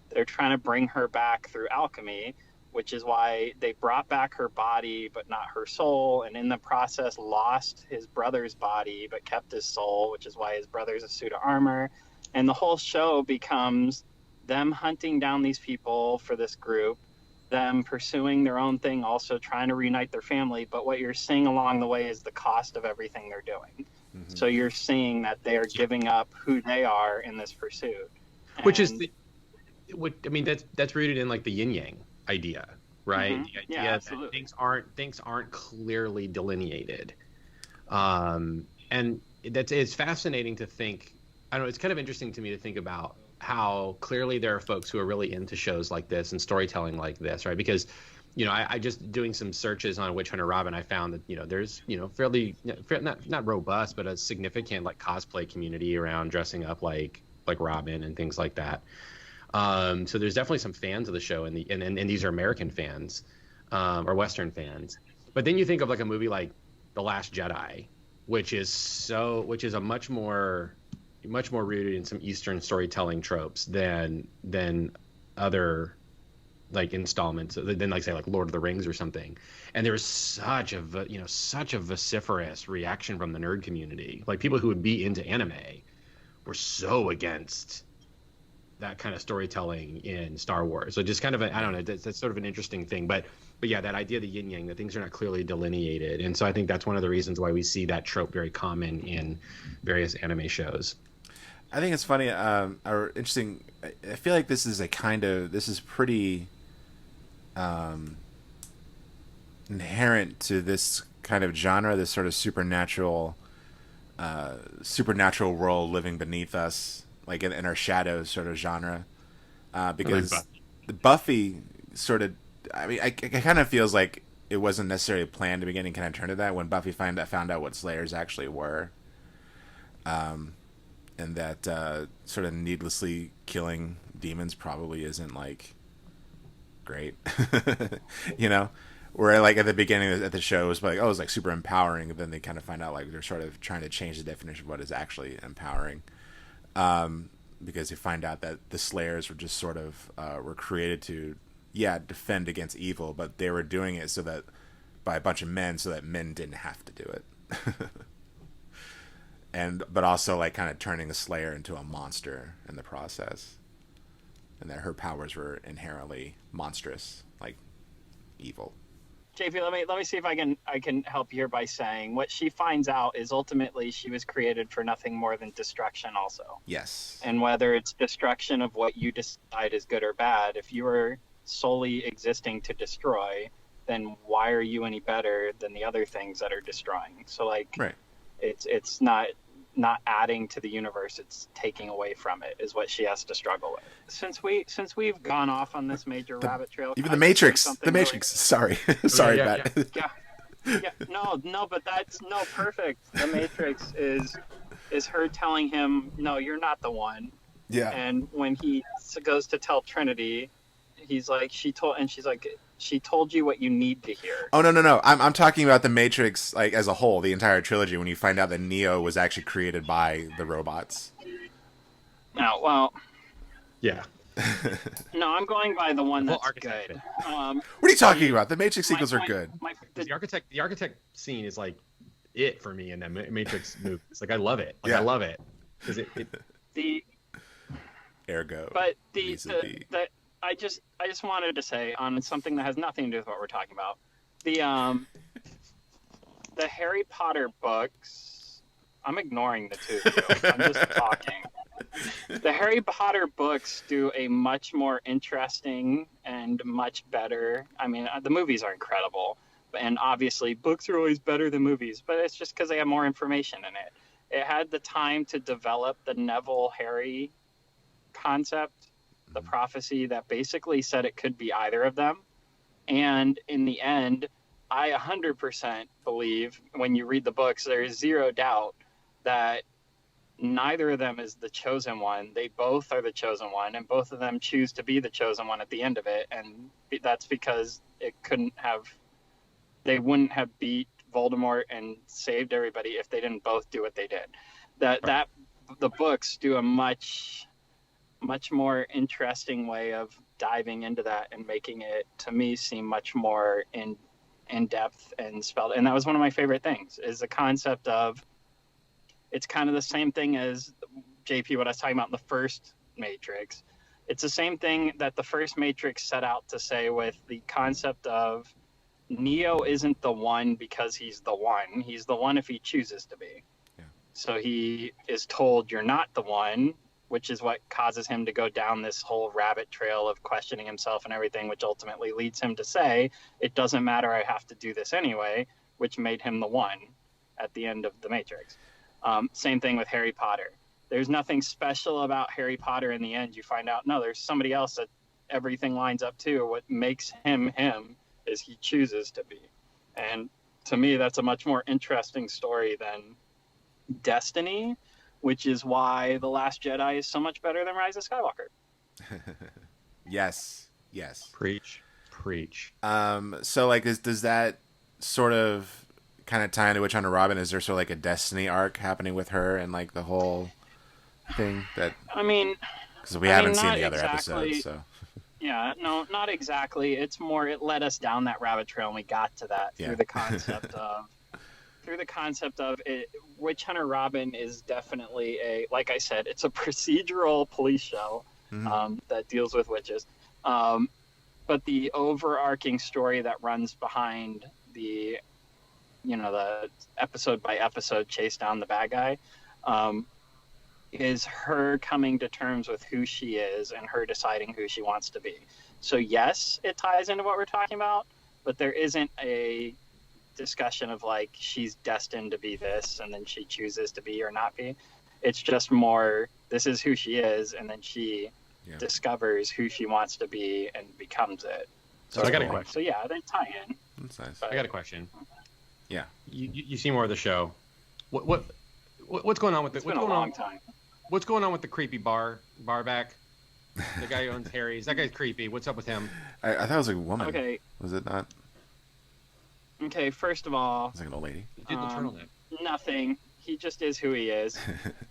They're trying to bring her back through alchemy, which is why they brought back her body but not her soul, and in the process lost his brother's body but kept his soul, which is why his brother's a suit of armor. And the whole show becomes them hunting down these people for this group, them pursuing their own thing, also trying to reunite their family. But what you're seeing along the way is the cost of everything they're doing. So you're seeing that they are giving up who they are in this pursuit. Which is that's rooted in like the yin yang idea, right? The idea that things aren't clearly delineated. And it's fascinating to think. I don't know, it's kind of interesting to me to think about how clearly there are folks who are really into shows like this and storytelling like this, right? Because, I just doing some searches on Witch Hunter Robin, I found that, there's, fairly, not robust, but a significant like cosplay community around dressing up like Robin and things like that. So there's definitely some fans of the show, and these are American fans, or Western fans. But then you think of like a movie like The Last Jedi, which is a much more rooted in some Eastern storytelling tropes than other like installments, than like say like Lord of the Rings or something. And there's such a vociferous reaction from the nerd community. Like people who would be into anime were so against that kind of storytelling in Star Wars. So just kind of I don't know, that's sort of an interesting thing. But yeah, that idea of the yin yang, that things are not clearly delineated. And so I think that's one of the reasons why we see that trope very common in various anime shows. I think it's funny, or interesting. I feel like this is pretty inherent to this kind of genre, this sort of supernatural world living beneath us, like in our shadows sort of genre, because the Buffy sort of, it kind of feels like it wasn't necessarily planned to begin and kind of turned to that when Buffy found out what Slayers actually were, and that sort of needlessly killing demons probably isn't like great, where like at the beginning of the show it was like, oh, it's like super empowering, and then they kind of find out like they're sort of trying to change the definition of what is actually empowering. Because you find out that the Slayers were just sort of were created to, defend against evil, but they were doing it by a bunch of men, so that men didn't have to do it. But also like kind of turning the Slayer into a monster in the process, and that her powers were inherently monstrous, like evil. JP, let me see if I can help you here by saying what she finds out is ultimately she was created for nothing more than destruction also. Yes. And whether it's destruction of what you decide is good or bad, if you are solely existing to destroy, then why are you any better than the other things that are destroying? So like, right. It's not adding to the universe, it's taking away from it, is what she has to struggle with. Since we've gone off on this major rabbit trail, even the Matrix, sorry, Matt. No, but that's perfect. The Matrix is her telling him, no, you're not the one. Yeah. And when he goes to tell Trinity, he's like, she's like, she told you what you need to hear. Oh, no. I'm talking about the Matrix, like, as a whole, the entire trilogy, when you find out that Neo was actually created by the robots. No, well... Yeah. No, I'm going by the one that's good. What are you talking about? The Matrix sequels are good. The architect scene is, like, it for me in that Matrix movie. It's like, I love it. Yeah. I love it. Because Ergo. But I just wanted to say on something that has nothing to do with what we're talking about. The Harry Potter books. I'm ignoring the two of you. I'm just talking. The Harry Potter books do a much more interesting and much better. I mean, the movies are incredible, and obviously books are always better than movies. But it's just because they have more information in it. It had the time to develop the Neville Harry concept. The prophecy that basically said it could be either of them. And in the end, I 100% believe when you read the books, there is zero doubt that neither of them is the chosen one. They both are the chosen one, and both of them choose to be the chosen one at the end of it. And that's because they wouldn't have beat Voldemort and saved everybody if they didn't both do what they did. The books do a much more interesting way of diving into that and making it, to me, seem much more in depth and spelled. And that was one of my favorite things, is the concept of, it's kind of the same thing as JP, what I was talking about in the first Matrix. It's the same thing that the first Matrix set out to say, with the concept of Neo isn't the one because he's the one. He's the one if he chooses to be. Yeah. So he is told, you're not the one, which is what causes him to go down this whole rabbit trail of questioning himself and everything, which ultimately leads him to say, it doesn't matter, I have to do this anyway, which made him the one at the end of the Matrix. Same thing with Harry Potter. There's nothing special about Harry Potter in the end. You find out, no, there's somebody else that everything lines up to. What makes him him is he chooses to be. And to me, that's a much more interesting story than Destiny, which is why The Last Jedi is so much better than Rise of Skywalker. Yes. Preach. So like, does that sort of kind of tie into Witch Hunter Robin? Is there sort of like a Destiny arc happening with her and like the whole thing that? I mean, because we haven't seen the not other episodes, so. Yeah, no, not exactly. It's more, it led us down that rabbit trail, and we got to that through the concept of it. Witch Hunter Robin is definitely like I said, it's a procedural police show that deals with witches. But the overarching story that runs behind the episode by episode chase down the bad guy, is her coming to terms with who she is and her deciding who she wants to be. So yes, it ties into what we're talking about, but there isn't a discussion of like, she's destined to be this and then she chooses to be or not be. It's just more, this is who she is, and then she discovers who she wants to be and becomes it. So I got a question. So yeah, they tie in. That's nice. I got a question. Yeah. You see more of the show. What's going on with It's been a long time. What's going on with the creepy barback? The guy who owns Harry's. That guy's creepy. What's up with him? I thought it was a woman. Okay. Was it not? Okay, first of all, It's like an old lady. He did the turtleneck. Nothing. He just is who he is.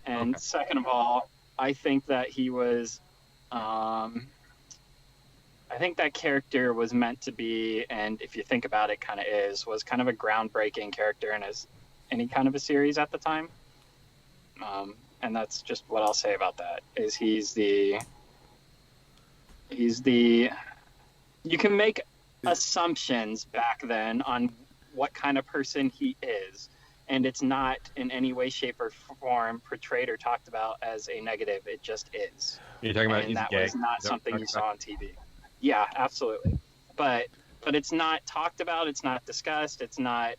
And Okay. second of all, I think that he was, I think that character was meant to be, and if you think about it, kind of was kind of a groundbreaking character in any kind of a series at the time. And that's just what I'll say about that, is he's the, you can make assumptions back then on what kind of person he is, and it's not in any way, shape, or form portrayed or talked about as a negative. It just is. You're talking about And he's that gay. was not something you saw on TV. Yeah, absolutely. But it's not talked about. It's not discussed. It's not,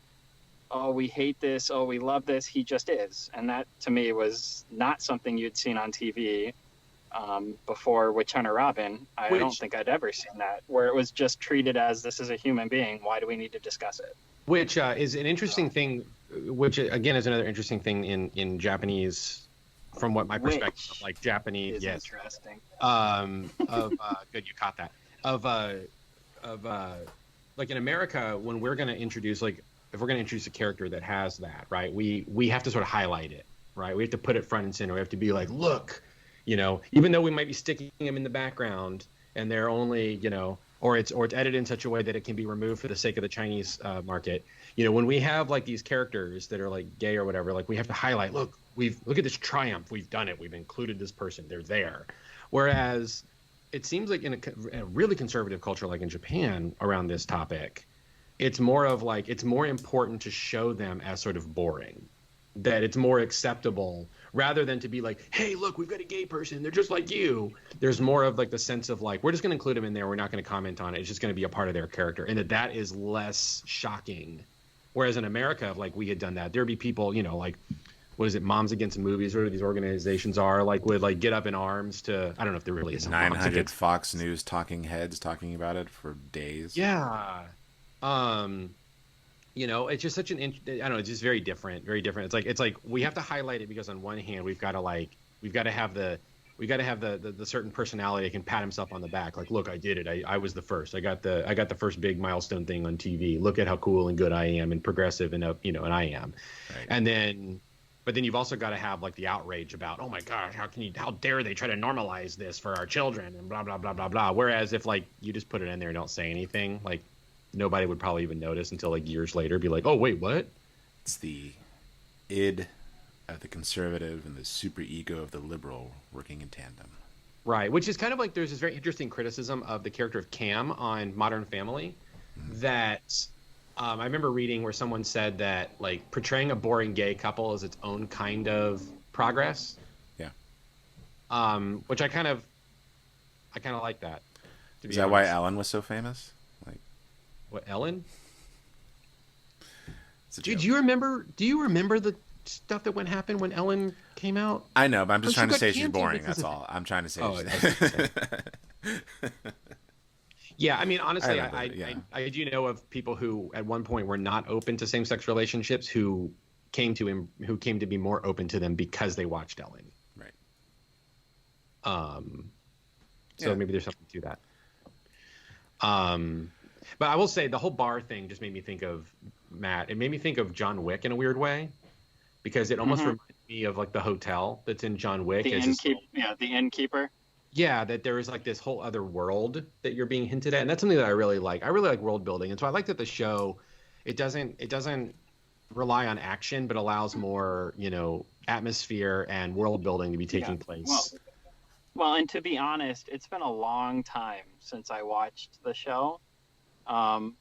oh, we hate this, oh, we love this. He just is. And that, to me, was not something you'd seen on TV before Witch Hunter Robin. I don't think I'd ever seen that, where it was just treated as, this is a human being. Why do we need to discuss it? Which is an interesting thing, which, again, is another interesting thing in Japanese, from what my perspective, Which like Japanese, is yes. interesting. Good, you caught that. Like in America, when we're going to introduce, like, if we're going to introduce a character that has that, right, we have to sort of highlight it, right? We have to put it front and center. We have to be like, look, even though we might be sticking them in the background and they're only, or it's edited in such a way that it can be removed for the sake of the Chinese market. When we have like these characters that are like gay or whatever, like we have to highlight, look at this triumph. We've done it. We've included this person. They're there. Whereas it seems like in a really conservative culture, like in Japan, around this topic, it's more of like, it's more important to show them as sort of boring, that it's more acceptable rather than to be like, hey, look, we've got a gay person. They're just like you. There's more of like the sense of like, we're just going to include them in there. We're not going to comment on it. It's just going to be a part of their character. And that is less shocking. Whereas in America, if like we had done that, there'd be people, like, what is it? Moms Against Movies, whatever these organizations are, like would like get up in arms to, I don't know if there really is 900 Fox News talking heads talking about it for days. Yeah. You know, it's just such an I don't know, it's just very different, very different. It's like we have to highlight it because on one hand we've got to have the certain personality that can pat himself on the back, like, look, I did it, I was the first, I got the first big milestone thing on TV, look at how cool and good I am and progressive and and I am. Right. And then but then you've also got to have like the outrage about, oh my gosh, how dare they try to normalize this for our children and blah blah blah blah blah. Whereas if like you just put it in there and don't say anything, like nobody would probably even notice until like years later, be like, oh wait, what? It's the id of the conservative and the super ego of the liberal working in tandem. Right, which is kind of like, there's this very interesting criticism of the character of Cam on Modern Family, that I remember reading where someone said that like portraying a boring gay couple is its own kind of progress. Yeah. Which I kind of like that. Is that why Ellen was so famous? Like, what, Ellen? Dude, do you remember the stuff that happened when Ellen came out? I know, but I'm just trying to say she's boring. That's all. I'm trying to say. Yeah, I mean, honestly, I do know of people who at one point were not open to same-sex relationships who came to be more open to them because they watched Ellen. Right. So maybe there's something to that. But I will say the whole bar thing just made me think of Matt. It made me think of John Wick in a weird way, because it almost reminded me of like the hotel that's in John Wick. The innkeeper. Yeah, that there is like this whole other world that you're being hinted at, and that's something that I really like. I really like world building, and so I like that the show it doesn't rely on action, but allows more atmosphere and world building to be taking place. Well, and to be honest, it's been a long time since I watched the show, and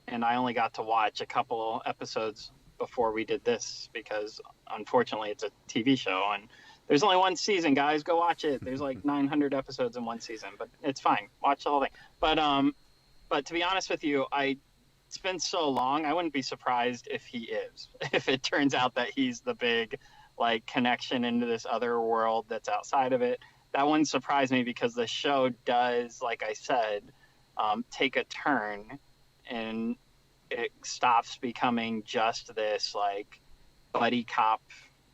I only got to watch a couple episodes before we did this because unfortunately it's a TV show and there's only one season, guys. Go watch it. There's like 900 episodes in one season, but it's fine. Watch the whole thing. But to be honest with you, it's been so long. I wouldn't be surprised if he is. If it turns out that he's the big like connection into this other world that's outside of it, that wouldn't surprise me because the show does, like I said, take a turn and it stops becoming just this like buddy cop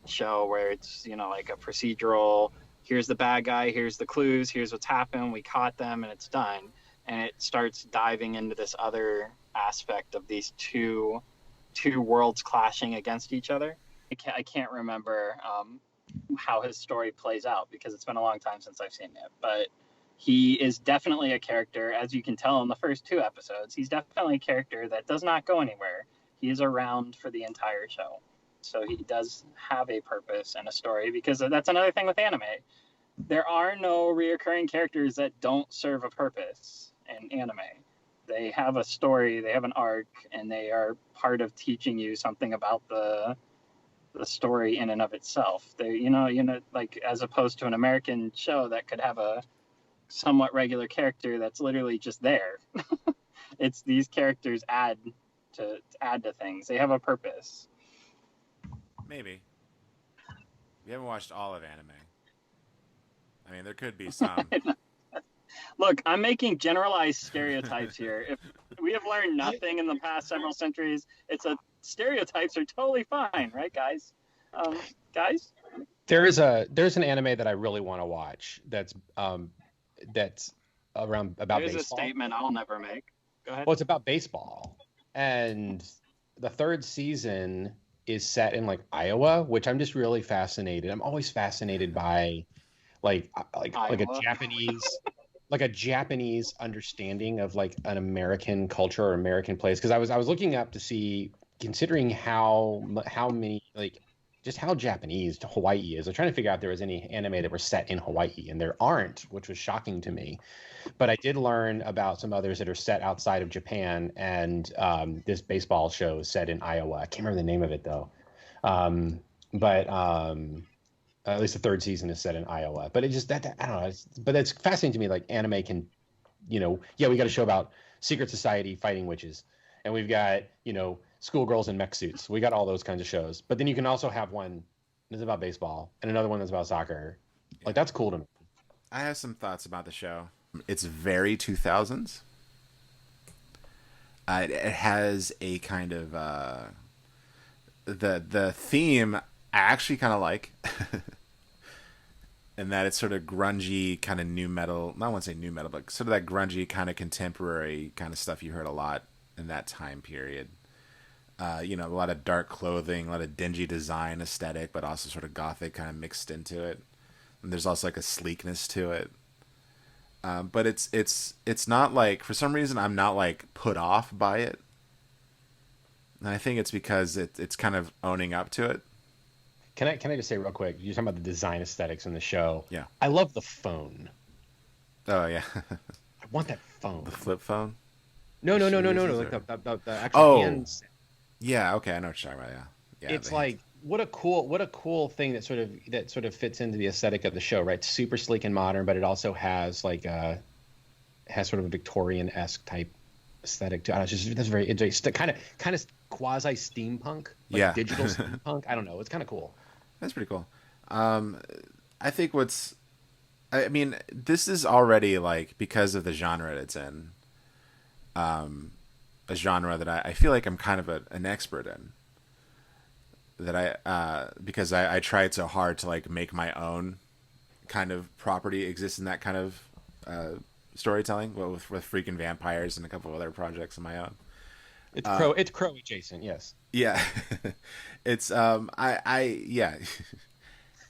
show where it's like a procedural, here's the bad guy, here's the clues, here's what's happened, we caught them, and it's done. And it starts diving into this other aspect of these two worlds clashing against each other. I can't remember how his story plays out because it's been a long time since I've seen it, but he is definitely a character, as you can tell in the first 2 episodes, he's definitely a character that does not go anywhere. He is around for the entire show. So he does have a purpose and a story, because that's another thing with anime. There are no reoccurring characters that don't serve a purpose in anime. They have a story, they have an arc, and they are part of teaching you something about the story in and of itself. They, like as opposed to an American show that could have a somewhat regular character that's literally just there. It's these characters add to things. They have a purpose. Maybe. We haven't watched all of anime. I mean, there could be some. Look, I'm making generalized stereotypes here. If we have learned nothing in the past several centuries, stereotypes are totally fine, right, guys? Guys? There's an anime that I really want to watch that's around about There's baseball. A statement I'll never make. Go ahead. Well, it's about baseball, and the 3rd season is set in like Iowa, which I'm just really fascinated. I'm always fascinated by like a Japanese understanding of like an American culture or American place. Because I was looking up to see, considering how many like just how Japanese Hawaii is. I'm trying to figure out if there was any anime that were set in Hawaii, and there aren't, which was shocking to me. But I did learn about some others that are set outside of Japan, and this baseball show is set in Iowa. I can't remember the name of it though. But at least the 3rd season is set in Iowa. But it just I don't know. But it's fascinating to me. Like anime can, we got a show about secret society fighting witches, and we've got schoolgirls in mech suits. We got all those kinds of shows. But then you can also have one that's about baseball and another one that's about soccer. Like that's cool to me. I have some thoughts about the show. It's very 2000s. It has a kind of the theme I actually kind of like, and that it's sort of grungy kind of new metal. I won't say new metal, but sort of that grungy kind of contemporary kind of stuff you heard a lot in that time period. A lot of dark clothing, a lot of dingy design aesthetic, but also sort of gothic kind of mixed into it. And there's also like a sleekness to it. But it's not like, for some reason I'm not like put off by it. And I think it's because it's kind of owning up to it. Can I just say real quick? You're talking about the design aesthetics in the show. Yeah. I love the phone. Oh yeah. I want that phone. The flip phone? No. Like the actual hands. Yeah. Okay. I know what you're talking about. Yeah. It's like what a cool thing that sort of fits into the aesthetic of the show, right? Super sleek and modern, but it also has like has sort of a Victorian-esque type aesthetic to it. That's very interesting. Kind of quasi steampunk, like digital steampunk. I don't know. It's kind of cool. That's pretty cool. I think this is already like, because of the genre it's in, a genre that I feel like I'm kind of an expert in. That because I tried so hard to like make my own kind of property exist in that kind of storytelling, with freaking vampires and a couple of other projects of my own. It's crow adjacent, yes. Yeah, it's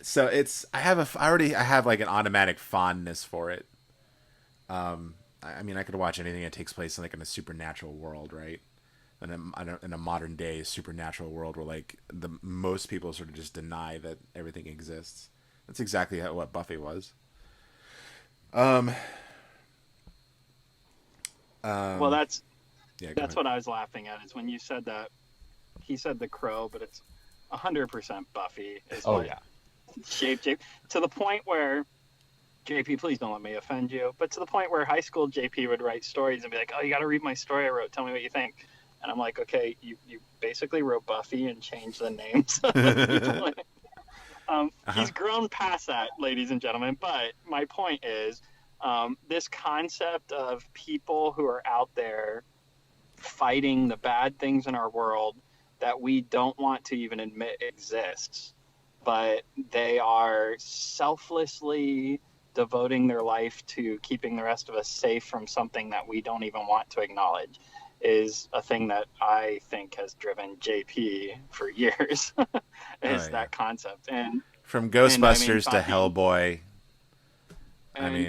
So I have like an automatic fondness for it. I could watch anything that takes place in a supernatural world, right? In a modern day supernatural world where like most people sort of just deny that everything exists. That's exactly what Buffy was. Well, that's what I was laughing at, is when you said that. He said the Crow, but it's 100% Buffy. Shaped JP to the point where, JP, please don't let me offend you, but to the point where high school JP would write stories and be like, "Oh, you got to read my story I wrote. Tell me what you think." And I'm like, "Okay, you basically wrote Buffy and changed the names." He's grown past that, ladies and gentlemen. But my point is, this concept of people who are out there fighting the bad things in our world that we don't want to even admit exists, but they are selflessly devoting their life to keeping the rest of us safe from something that we don't even want to acknowledge, is a thing that I think has driven JP for years. That concept. And from Ghostbusters to Hellboy.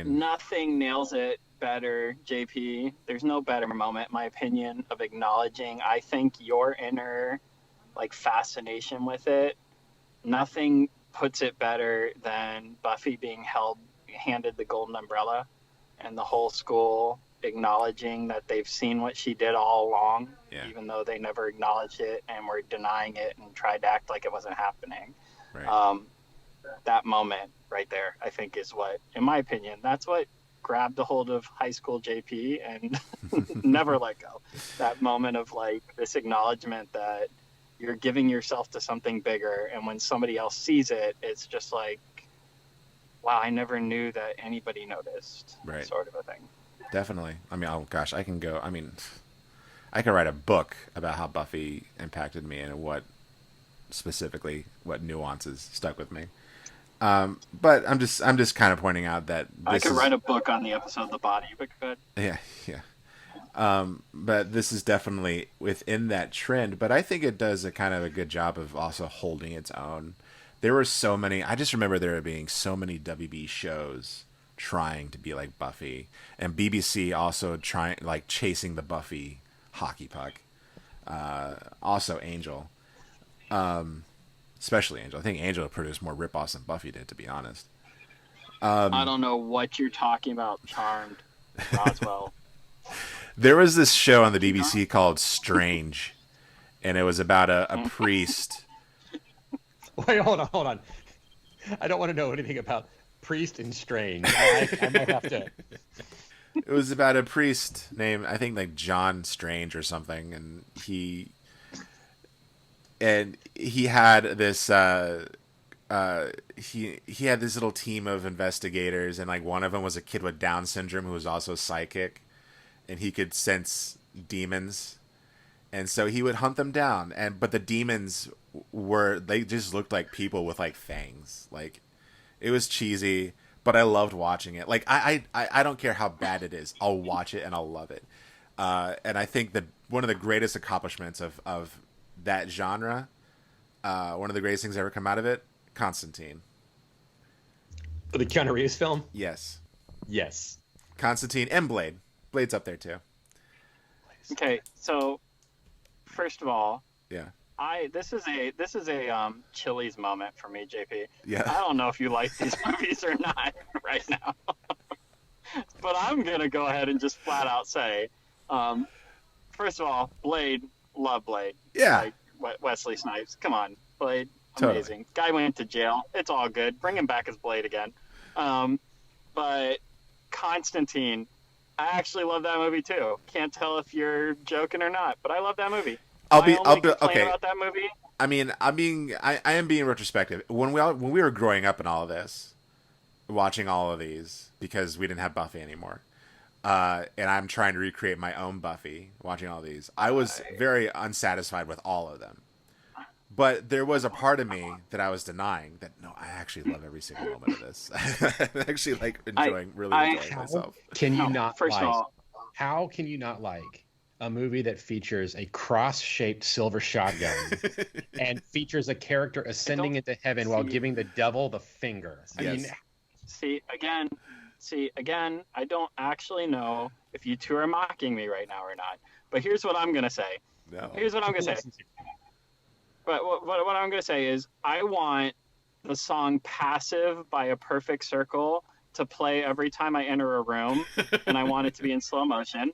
Nothing nails it better, JP. There's no better moment, in my opinion, of acknowledging, I think, your inner fascination with it. Nothing puts it better than Buffy being handed the golden umbrella, and the whole school acknowledging that they've seen what she did all along, even though they never acknowledged it and were denying it and tried to act like it wasn't happening. Right. That moment right there, I think, is what, in my opinion, that's what grabbed a hold of high school JP and never let go. That moment of this acknowledgement that you're giving yourself to something bigger, and when somebody else sees it, it's just like, wow, I never knew that anybody noticed. Right. Sort of a thing. Definitely. Oh gosh, I could write a book about how Buffy impacted me and what nuances stuck with me. But I'm just kind of pointing out that I could write a book on the episode The Body, but good. Yeah. But this is definitely within that trend, but I think it does a kind of a good job of also holding its own. There were so many, I just remember there being so many WB shows trying to be like Buffy, and BBC also chasing the Buffy hockey puck. Also Angel. Especially Angel. I think Angel produced more ripoffs than Buffy did, to be honest. I don't know what you're talking about, Charmed, Roswell. There was this show on the BBC called Strange, and it was about a priest. Wait, hold on. I don't want to know anything about Priest and Strange. I might have to. It was about a priest named, I think, John Strange or something, and he had this he had this little team of investigators, and one of them was a kid with Down syndrome who was also psychic, and he could sense demons And so he would hunt them down, but the demons they just looked like people with like fangs. Like, it was cheesy, but I loved watching it. Like, I don't care how bad it is, I'll watch it and I'll love it. And I think that one of the greatest accomplishments of that genre, one of the greatest things ever come out of it, Constantine. The Keanu Reeves film? Yes. Yes. Constantine and Blade. Blade's up there too. Okay, so first of all, yeah, this is a Chili's moment for me, JP. Yeah. I don't know if you like these movies or not right now, but I'm gonna go ahead and just flat out say, first of all, Blade, love Blade. Yeah. Like Wesley Snipes, come on, Blade, Totally. amazing. Guy went to jail. It's all good. Bring him back as Blade again. But Constantine, I actually love that movie too. Can't tell if you're joking or not, but I love that movie. I'll be okay about that movie. I mean, I am being retrospective. When we were growing up and all of this, watching all of these because we didn't have Buffy anymore, and I'm trying to recreate my own Buffy, watching all these, I was very unsatisfied with all of them. But there was a part of me that I was denying that, no, I actually love every single moment of this. I'm actually like enjoying myself. Can you not first like, of all, how can you not like a movie that features a cross-shaped silver shotgun and features a character ascending into heaven while giving the devil the finger? I mean, see again, I don't actually know if you two are mocking me right now or not. But here's what I'm gonna say. No. Here's what I'm gonna say. But what I'm gonna say is, I want the song "Passive" by A Perfect Circle to play every time I enter a room, and I want it to be in slow motion.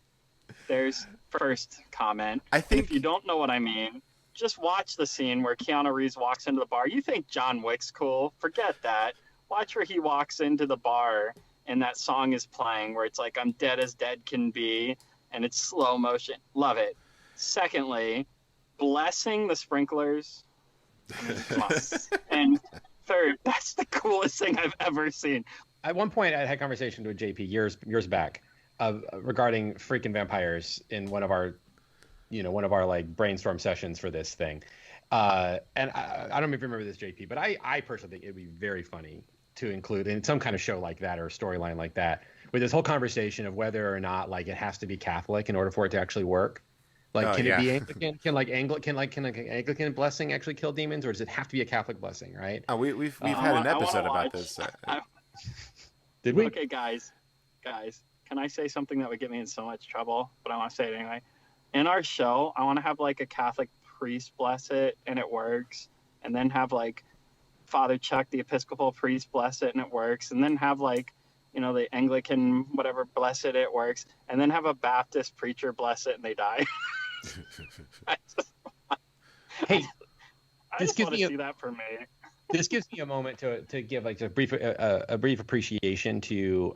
There's first comment. I think, and if you don't know what I mean, just watch the scene where Keanu Reeves walks into the bar. You think John Wick's cool? Forget that. Watch where he walks into the bar and that song is playing, where it's like, I'm dead as dead can be, and it's slow motion. Love it. Secondly, blessing the sprinklers. Come on. And third, that's the coolest thing I've ever seen. At one point, I had a conversation with JP years back regarding freaking vampires in one of our like brainstorm sessions for this thing. And I don't know if you remember this, JP, but I personally think it would be very funny to include in some kind of show like that or a storyline like that, with this whole conversation of whether or not like it has to be Catholic in order for it to actually work. Like, can it be Anglican? Can Anglican blessing actually kill demons, or does it have to be a Catholic blessing? Right? We've had an episode about this. Did we? Okay, guys, can I say something that would get me in so much trouble? But I want to say it anyway. In our show, I want to have like a Catholic priest bless it, and it works, and then have like Father Chuck, the Episcopal priest, bless it, and it works, and then have like, the Anglican whatever bless it, it works, and then have a Baptist preacher bless it, and they die. Hey, I just want to see that for me. This gives me a moment to give like a brief appreciation to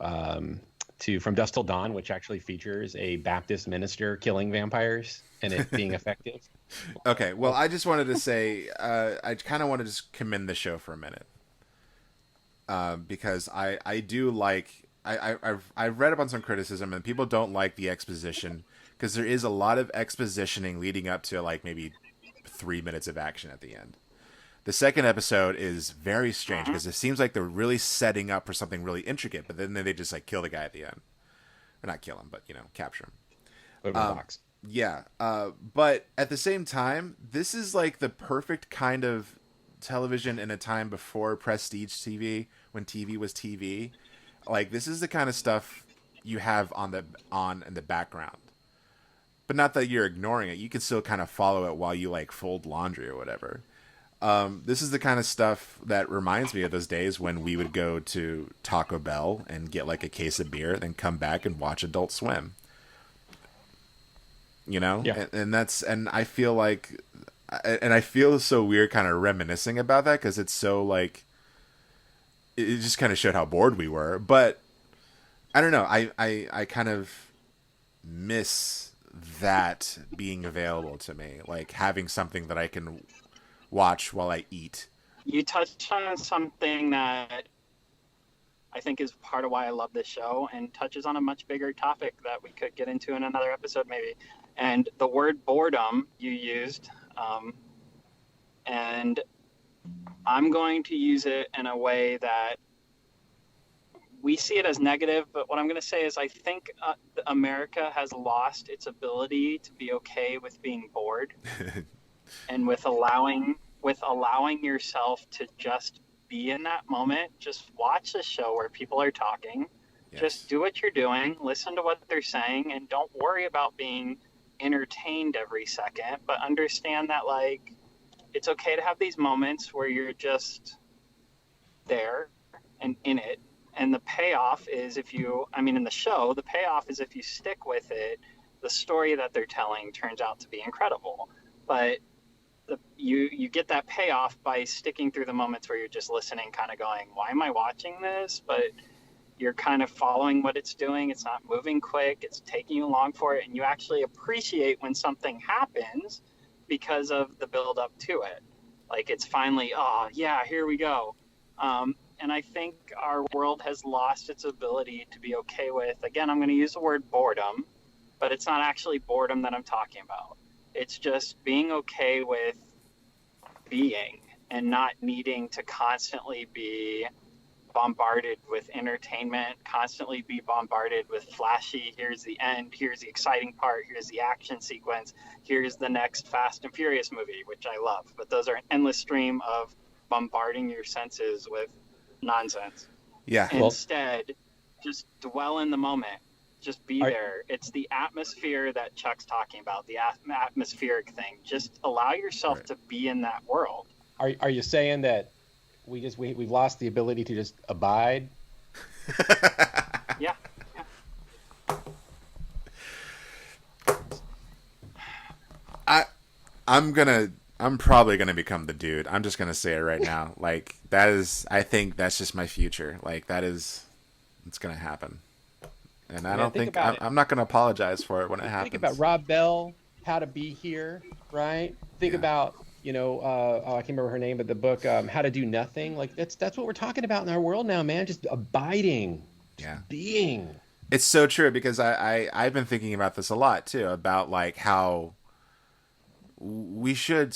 From Dusk Till Dawn, which actually features a Baptist minister killing vampires and it being effective. Okay, well, I just wanted to say I kind of want to just commend the show for a minute, because I do like I've read up on some criticism, and people don't like the exposition, because there is a lot of expositioning leading up to like maybe 3 minutes of action at the end. The second episode is very strange because it seems like they're really setting up for something really intricate, but then they just like kill the guy at the end. Or not kill him, but capture him. Over the box. Yeah. But at the same time, this is like the perfect kind of television in a time before prestige TV, when TV was TV. Like, this is the kind of stuff you have on in the background. But not that you're ignoring it. You can still kind of follow it while you like fold laundry or whatever. This is the kind of stuff that reminds me of those days when we would go to Taco Bell and get like a case of beer, then come back and watch Adult Swim. Yeah. And I feel like, and I feel so weird kind of reminiscing about that, because it's so like, it just kind of showed how bored we were. But I don't know, I kind of miss that being available to me, like having something that I can watch while I eat. You touched on something that I think is part of why I love this show, and touches on a much bigger topic that we could get into in another episode maybe. And the word boredom you used, and I'm going to use it in a way that we see it as negative, but what I'm going to say is I think America has lost its ability to be okay with being bored and with allowing yourself to just be in that moment. Just watch the show where people are talking. Yes. Just do what you're doing, listen to what they're saying, and don't worry about being entertained every second, but understand that, like, it's okay to have these moments where you're just there and in it. And the payoff is in the show, the payoff is if you stick with it, the story that they're telling turns out to be incredible. But you get that payoff by sticking through the moments where you're just listening, kind of going, why am I watching this? But you're kind of following what it's doing. It's not moving quick. It's taking you along for it. And you actually appreciate when something happens because of the build up to it. Like, it's finally, oh yeah, here we go. And I think our world has lost its ability to be okay with, again, I'm going to use the word boredom, but it's not actually boredom that I'm talking about. It's just being okay with being and not needing to constantly be bombarded with entertainment, constantly be bombarded with flashy, here's the end, here's the exciting part, here's the action sequence, here's the next Fast and Furious movie, which I love. But those are an endless stream of bombarding your senses with nonsense. Yeah. Instead, just dwell in the moment. Just be there. It's the atmosphere that Chuck's talking about, the atmospheric thing. Just allow yourself to be in that world. Are you saying that we've lost the ability to just abide? Yeah. I'm probably gonna become the dude. I'm just gonna say it right now. Like, I think that's just my future. Like, it's gonna happen. And I don't think I'm not gonna apologize for it when it happens. Think about Rob Bell, How to Be Here, right? Think about, I can't remember her name, but the book, How to Do Nothing. Like, that's what we're talking about in our world now, man. Just abiding, just being. It's so true, because I've been thinking about this a lot too, about like how we should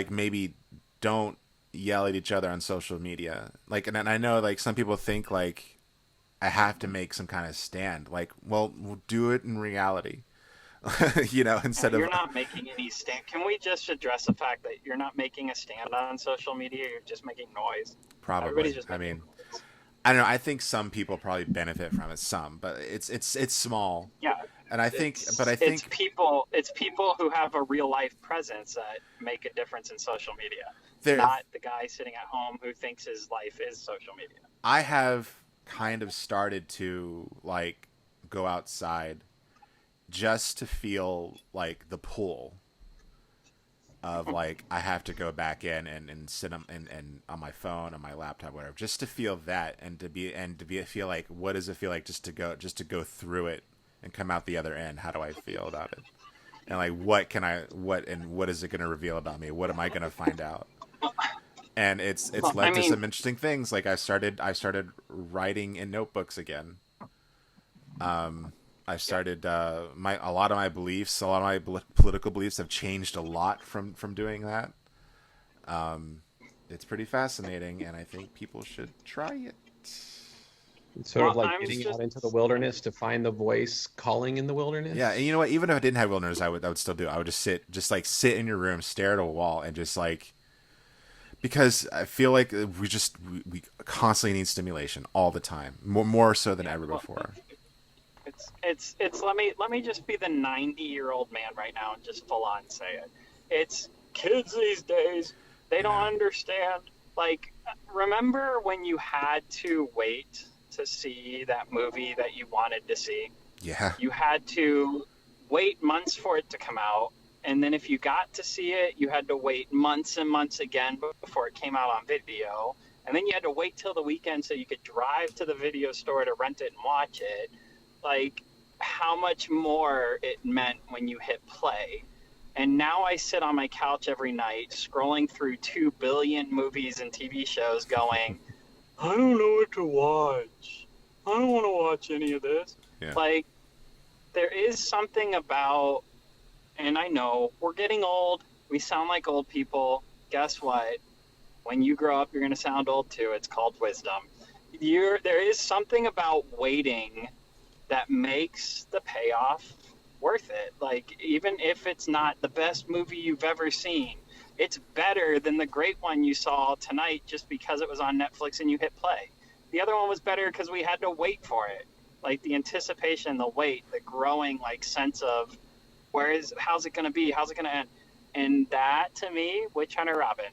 maybe don't yell at each other on social media. Like, and I know like some people think like I have to make some kind of stand. Like, well, we'll do it in reality. Instead you're not making any stand. Can we just address the fact that you're not making a stand on social media? You're just making noise. Probably. I mean, I don't know. I think some people probably benefit from it. Some, but it's small. Yeah. And I think it's people who have a real life presence that make a difference in social media. Not the guy sitting at home who thinks his life is social media. I have kind of started to like go outside just to feel like the pull of like I have to go back in and sit and on my phone, on my laptop, whatever, just to feel that and to feel like, what does it feel like just to go through it and come out the other end? How do I feel about it? And like, what is it going to reveal about me? What am I going to find out? And it's led to some interesting things. Like I started writing in notebooks again. I started a lot of my political beliefs have changed a lot from doing that. It's pretty fascinating, and I think people should try it. It's sort of like getting out into the wilderness to find the voice calling in the wilderness. Yeah, and you know what? Even if I didn't have wilderness, I would still do it. I would just sit in your room, stare at a wall, and just like, because I feel like we constantly need stimulation all the time, more so than ever before. It's let me just be the 90-year-old man right now and just full on say it. It's kids these days, they don't understand. Like, remember when you had to wait to see that movie that you wanted to see? Yeah. You had to wait months for it to come out, and then if you got to see it, you had to wait months and months again before it came out on video, and then you had to wait till the weekend so you could drive to the video store to rent it and watch it. Like, how much more it meant when you hit play. And now I sit on my couch every night scrolling through 2 billion movies and TV shows going, I don't know what to watch. I don't want to watch any of this. Yeah. Like, there is something about I know we're getting old. We sound like old people. Guess what? When you grow up, you're going to sound old too. It's called wisdom. There is something about waiting that makes the payoff worth it. Like, even if it's not the best movie you've ever seen, it's better than the great one you saw tonight just because it was on Netflix and you hit play. The other one was better because we had to wait for it. Like, the anticipation, the wait, the growing, like, sense of how's it going to be? How's it going to end? And that, to me, Witch Hunter Robin,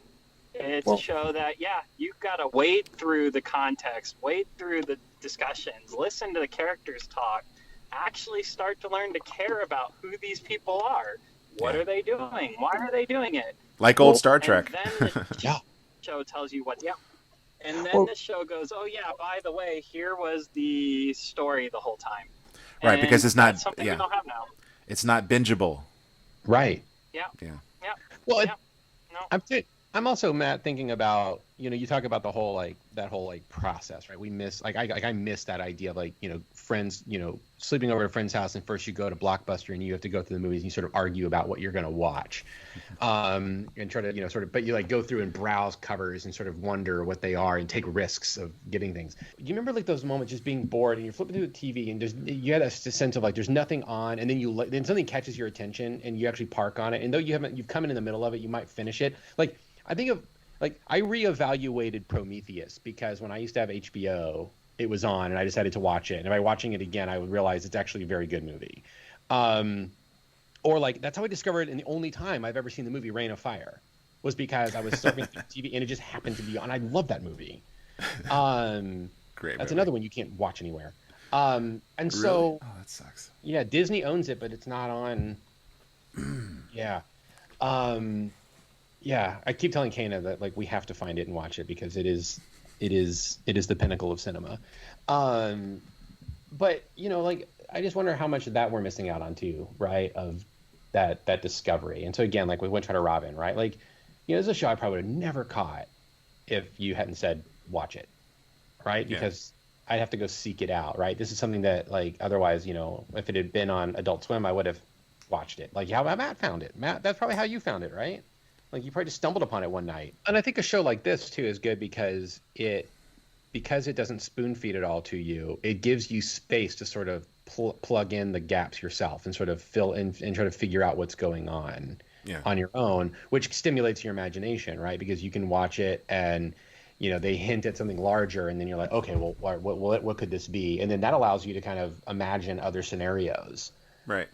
it's a show that, yeah, you've got to wade through the context, wade through the discussions, listen to the characters talk, actually start to learn to care about who these people are. What are they doing? Why are they doing it? Like old Star Trek. And then the show tells you what, And then the show goes, oh, yeah, by the way, here was the story the whole time. Right, and because it's not, that's something we don't have now. It's not bingeable. Right. Yeah. Well, No. I'm also, Matt, thinking about, you talk about the whole that whole process, right? We miss I miss that idea of friends, sleeping over at a friend's house, and first you go to Blockbuster and you have to go through the movies and you sort of argue about what you're going to watch, and try to but you go through and browse covers and sort of wonder what they are and take risks of getting things. You remember those moments just being bored and you're flipping through the TV and you had a sense of there's nothing on, and then something catches your attention and you actually park on it, and though you've come in the middle of it, you might finish it. I think of I reevaluated Prometheus because when I used to have HBO, it was on and I decided to watch it. And by watching it again, I would realize it's actually a very good movie. Or that's how I discovered, and the only time I've ever seen the movie Reign of Fire was because I was surfing through TV and it just happened to be on. I love that movie. Great. That's another one you can't watch anywhere. And really? So, oh, that sucks. Yeah, Disney owns it, but it's not on. Yeah. Yeah, I keep telling Kana that we have to find it and watch it because it is the pinnacle of cinema. But I just wonder how much of that we're missing out on too, right? Of that discovery. And so again, with Witch Hunter Robin, right? This is a show I probably would have never caught if you hadn't said watch it, right? Because I'd have to go seek it out, right? This is something that otherwise, if it had been on Adult Swim, I would have watched it. How Matt found it. Matt, that's probably how you found it, right? You probably just stumbled upon it one night. And I think a show like this too is good because it doesn't spoon feed it all to you. It gives you space to sort of plug in the gaps yourself and sort of fill in and try to figure out what's going on on your own, which stimulates your imagination, right? Because you can watch it and they hint at something larger, and then you're like, okay, well, what could this be? And then that allows you to kind of imagine other scenarios, right?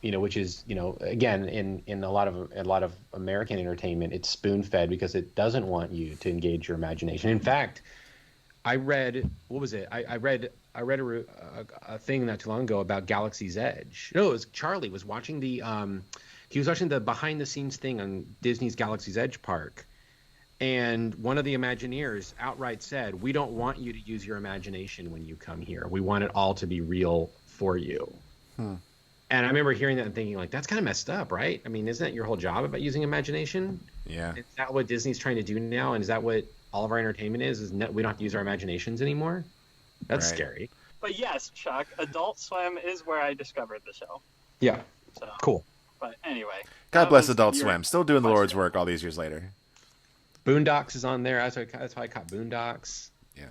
Which is, again, in a lot of American entertainment, it's spoon-fed because it doesn't want you to engage your imagination. In fact, I read, what was it? I read a thing not too long ago about Galaxy's Edge. No, it was Charlie was watching he was watching the behind-the-scenes thing on Disney's Galaxy's Edge park, and one of the Imagineers outright said, "We don't want you to use your imagination when you come here. We want it all to be real for you." And I remember hearing that and thinking, that's kind of messed up, right? I mean, isn't that your whole job about using imagination? Yeah. Is that what Disney's trying to do now? And is that what all of our entertainment is we don't have to use our imaginations anymore? That's scary. But yes, Chuck, Adult Swim is where I discovered the show. Yeah. So cool. But anyway. God bless Adult Swim. Still doing the Lord's work all these years later. Boondocks is on there. That's why I caught Boondocks. Yeah.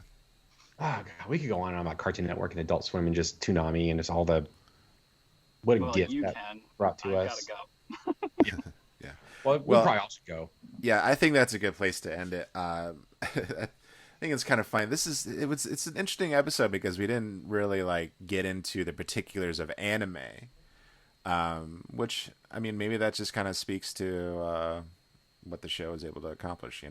Oh, God. We could go on and on about Cartoon Network and Adult Swim and just Toonami and just all the... What a gift that brought to us. Gotta go. Yeah. Well, we'll probably also go. Yeah, I think that's a good place to end it. I think it's kind of fun. It's an interesting episode because we didn't really get into the particulars of anime, which maybe that just kind of speaks to what the show is able to accomplish.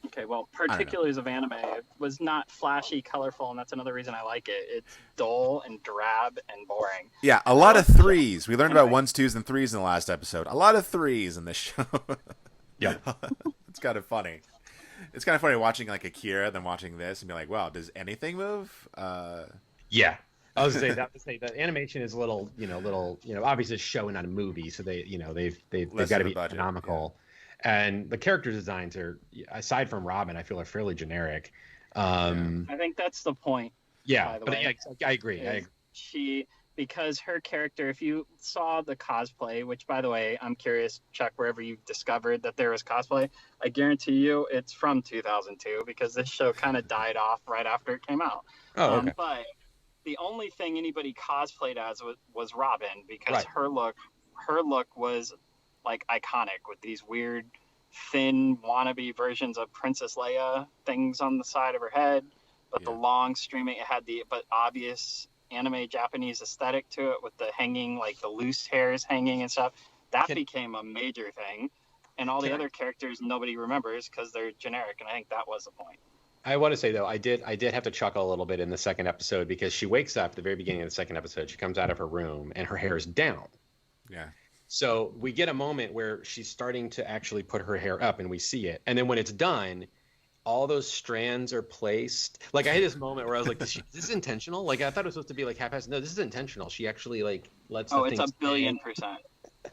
Okay, well, particulars of anime, it was not flashy, colorful, and that's another reason I like it. It's dull and drab and boring. Yeah, a lot of threes. We learned about ones, twos, and threes in the last episode. A lot of threes in this show. Yeah. It's kind of funny. It's kind of funny watching Akira, then watching this, and be like, wow, does anything move? Yeah. I was going to say that animation is a little, obviously it's a show and not a movie, so they've got to be economical. Yeah. And the character designs are, aside from Robin, I feel are fairly generic. I think that's the point. Yeah, but I agree. because her character, if you saw the cosplay, which by the way, I'm curious, Chuck, wherever you discovered that there was cosplay, I guarantee you it's from 2002 because this show kind of died off right after it came out. Oh, okay. But the only thing anybody cosplayed as was Robin, because Right. her look was like iconic with these weird thin wannabe versions of Princess Leia things on the side of her head, but the long streaming, it had the obvious anime Japanese aesthetic to it with the hanging, like the loose hairs hanging and stuff. That became a major thing, and all the other characters nobody remembers because they're generic, and I think that was the point. I want to say though, I did have to chuckle a little bit in the second episode because she wakes up at the very beginning of the second episode. She comes out of her room and her hair is down. Yeah. So we get a moment where she's starting to actually put her hair up and we see it. And then when it's done, all those strands are placed. Like I had this moment where I was like, is this intentional? Like I thought it was supposed to be like half-assed. No, this is intentional. She actually like lets the it's things a billion%.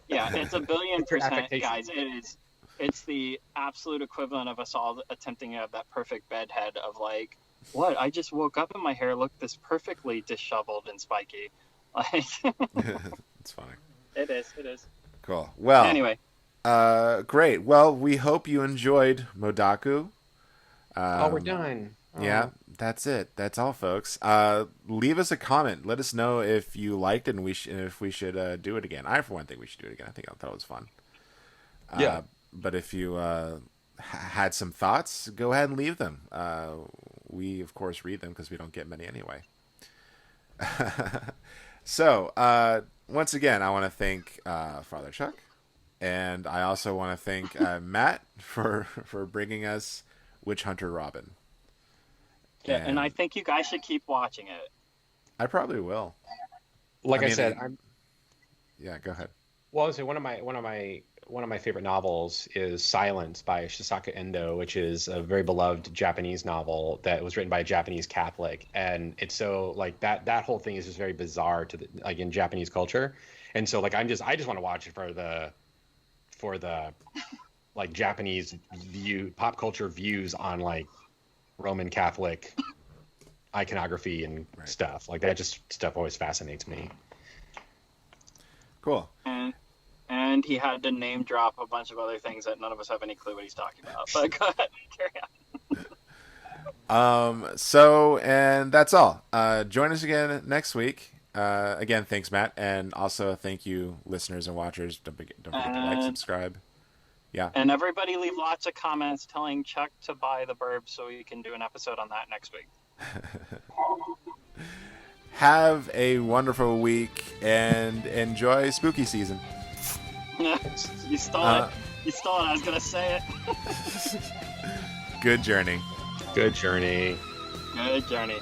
Yeah, it's a billion%, guys. It's the absolute equivalent of us all attempting to have that perfect bed head of like, what? I just woke up and my hair looked this perfectly disheveled and spiky. Like, it's funny. It is. Cool. Well, anyway. Great. Well, we hope you enjoyed MODAKU. We're done. Yeah, that's it. That's all, folks. Leave us a comment. Let us know if you liked it and if we should do it again. I, for one, think we should do it again. I thought it was fun. Yeah. But if you had some thoughts, go ahead and leave them. We, of course, read them because we don't get many anyway. So, once again, I want to thank Father Chuck. And I also want to thank Matt for bringing us Witch Hunter Robin. Yeah, and I think you guys should keep watching it. I probably will. Like I said, Yeah, go ahead. Well, I would say one of my favorite novels is Silence by Shisaka Endo, which is a very beloved Japanese novel that was written by a Japanese Catholic, and it's so like that whole thing is just very bizarre to the, like in Japanese culture, and so like I just want to watch it for the like Japanese pop culture views on like Roman Catholic iconography and stuff like that. Just stuff always fascinates me. Cool. And he had to name drop a bunch of other things that none of us have any clue what he's talking about. But go ahead, carry on. So, and that's all. Join us again next week. Again, thanks, Matt. And also thank you, listeners and watchers. Don't forget to like, subscribe. Yeah. And everybody leave lots of comments telling Chuck to buy the Burbs so we can do an episode on that next week. Have a wonderful week and enjoy spooky season. You stole it. You stole it. I was going to say it. Good journey. Good journey. Good journey.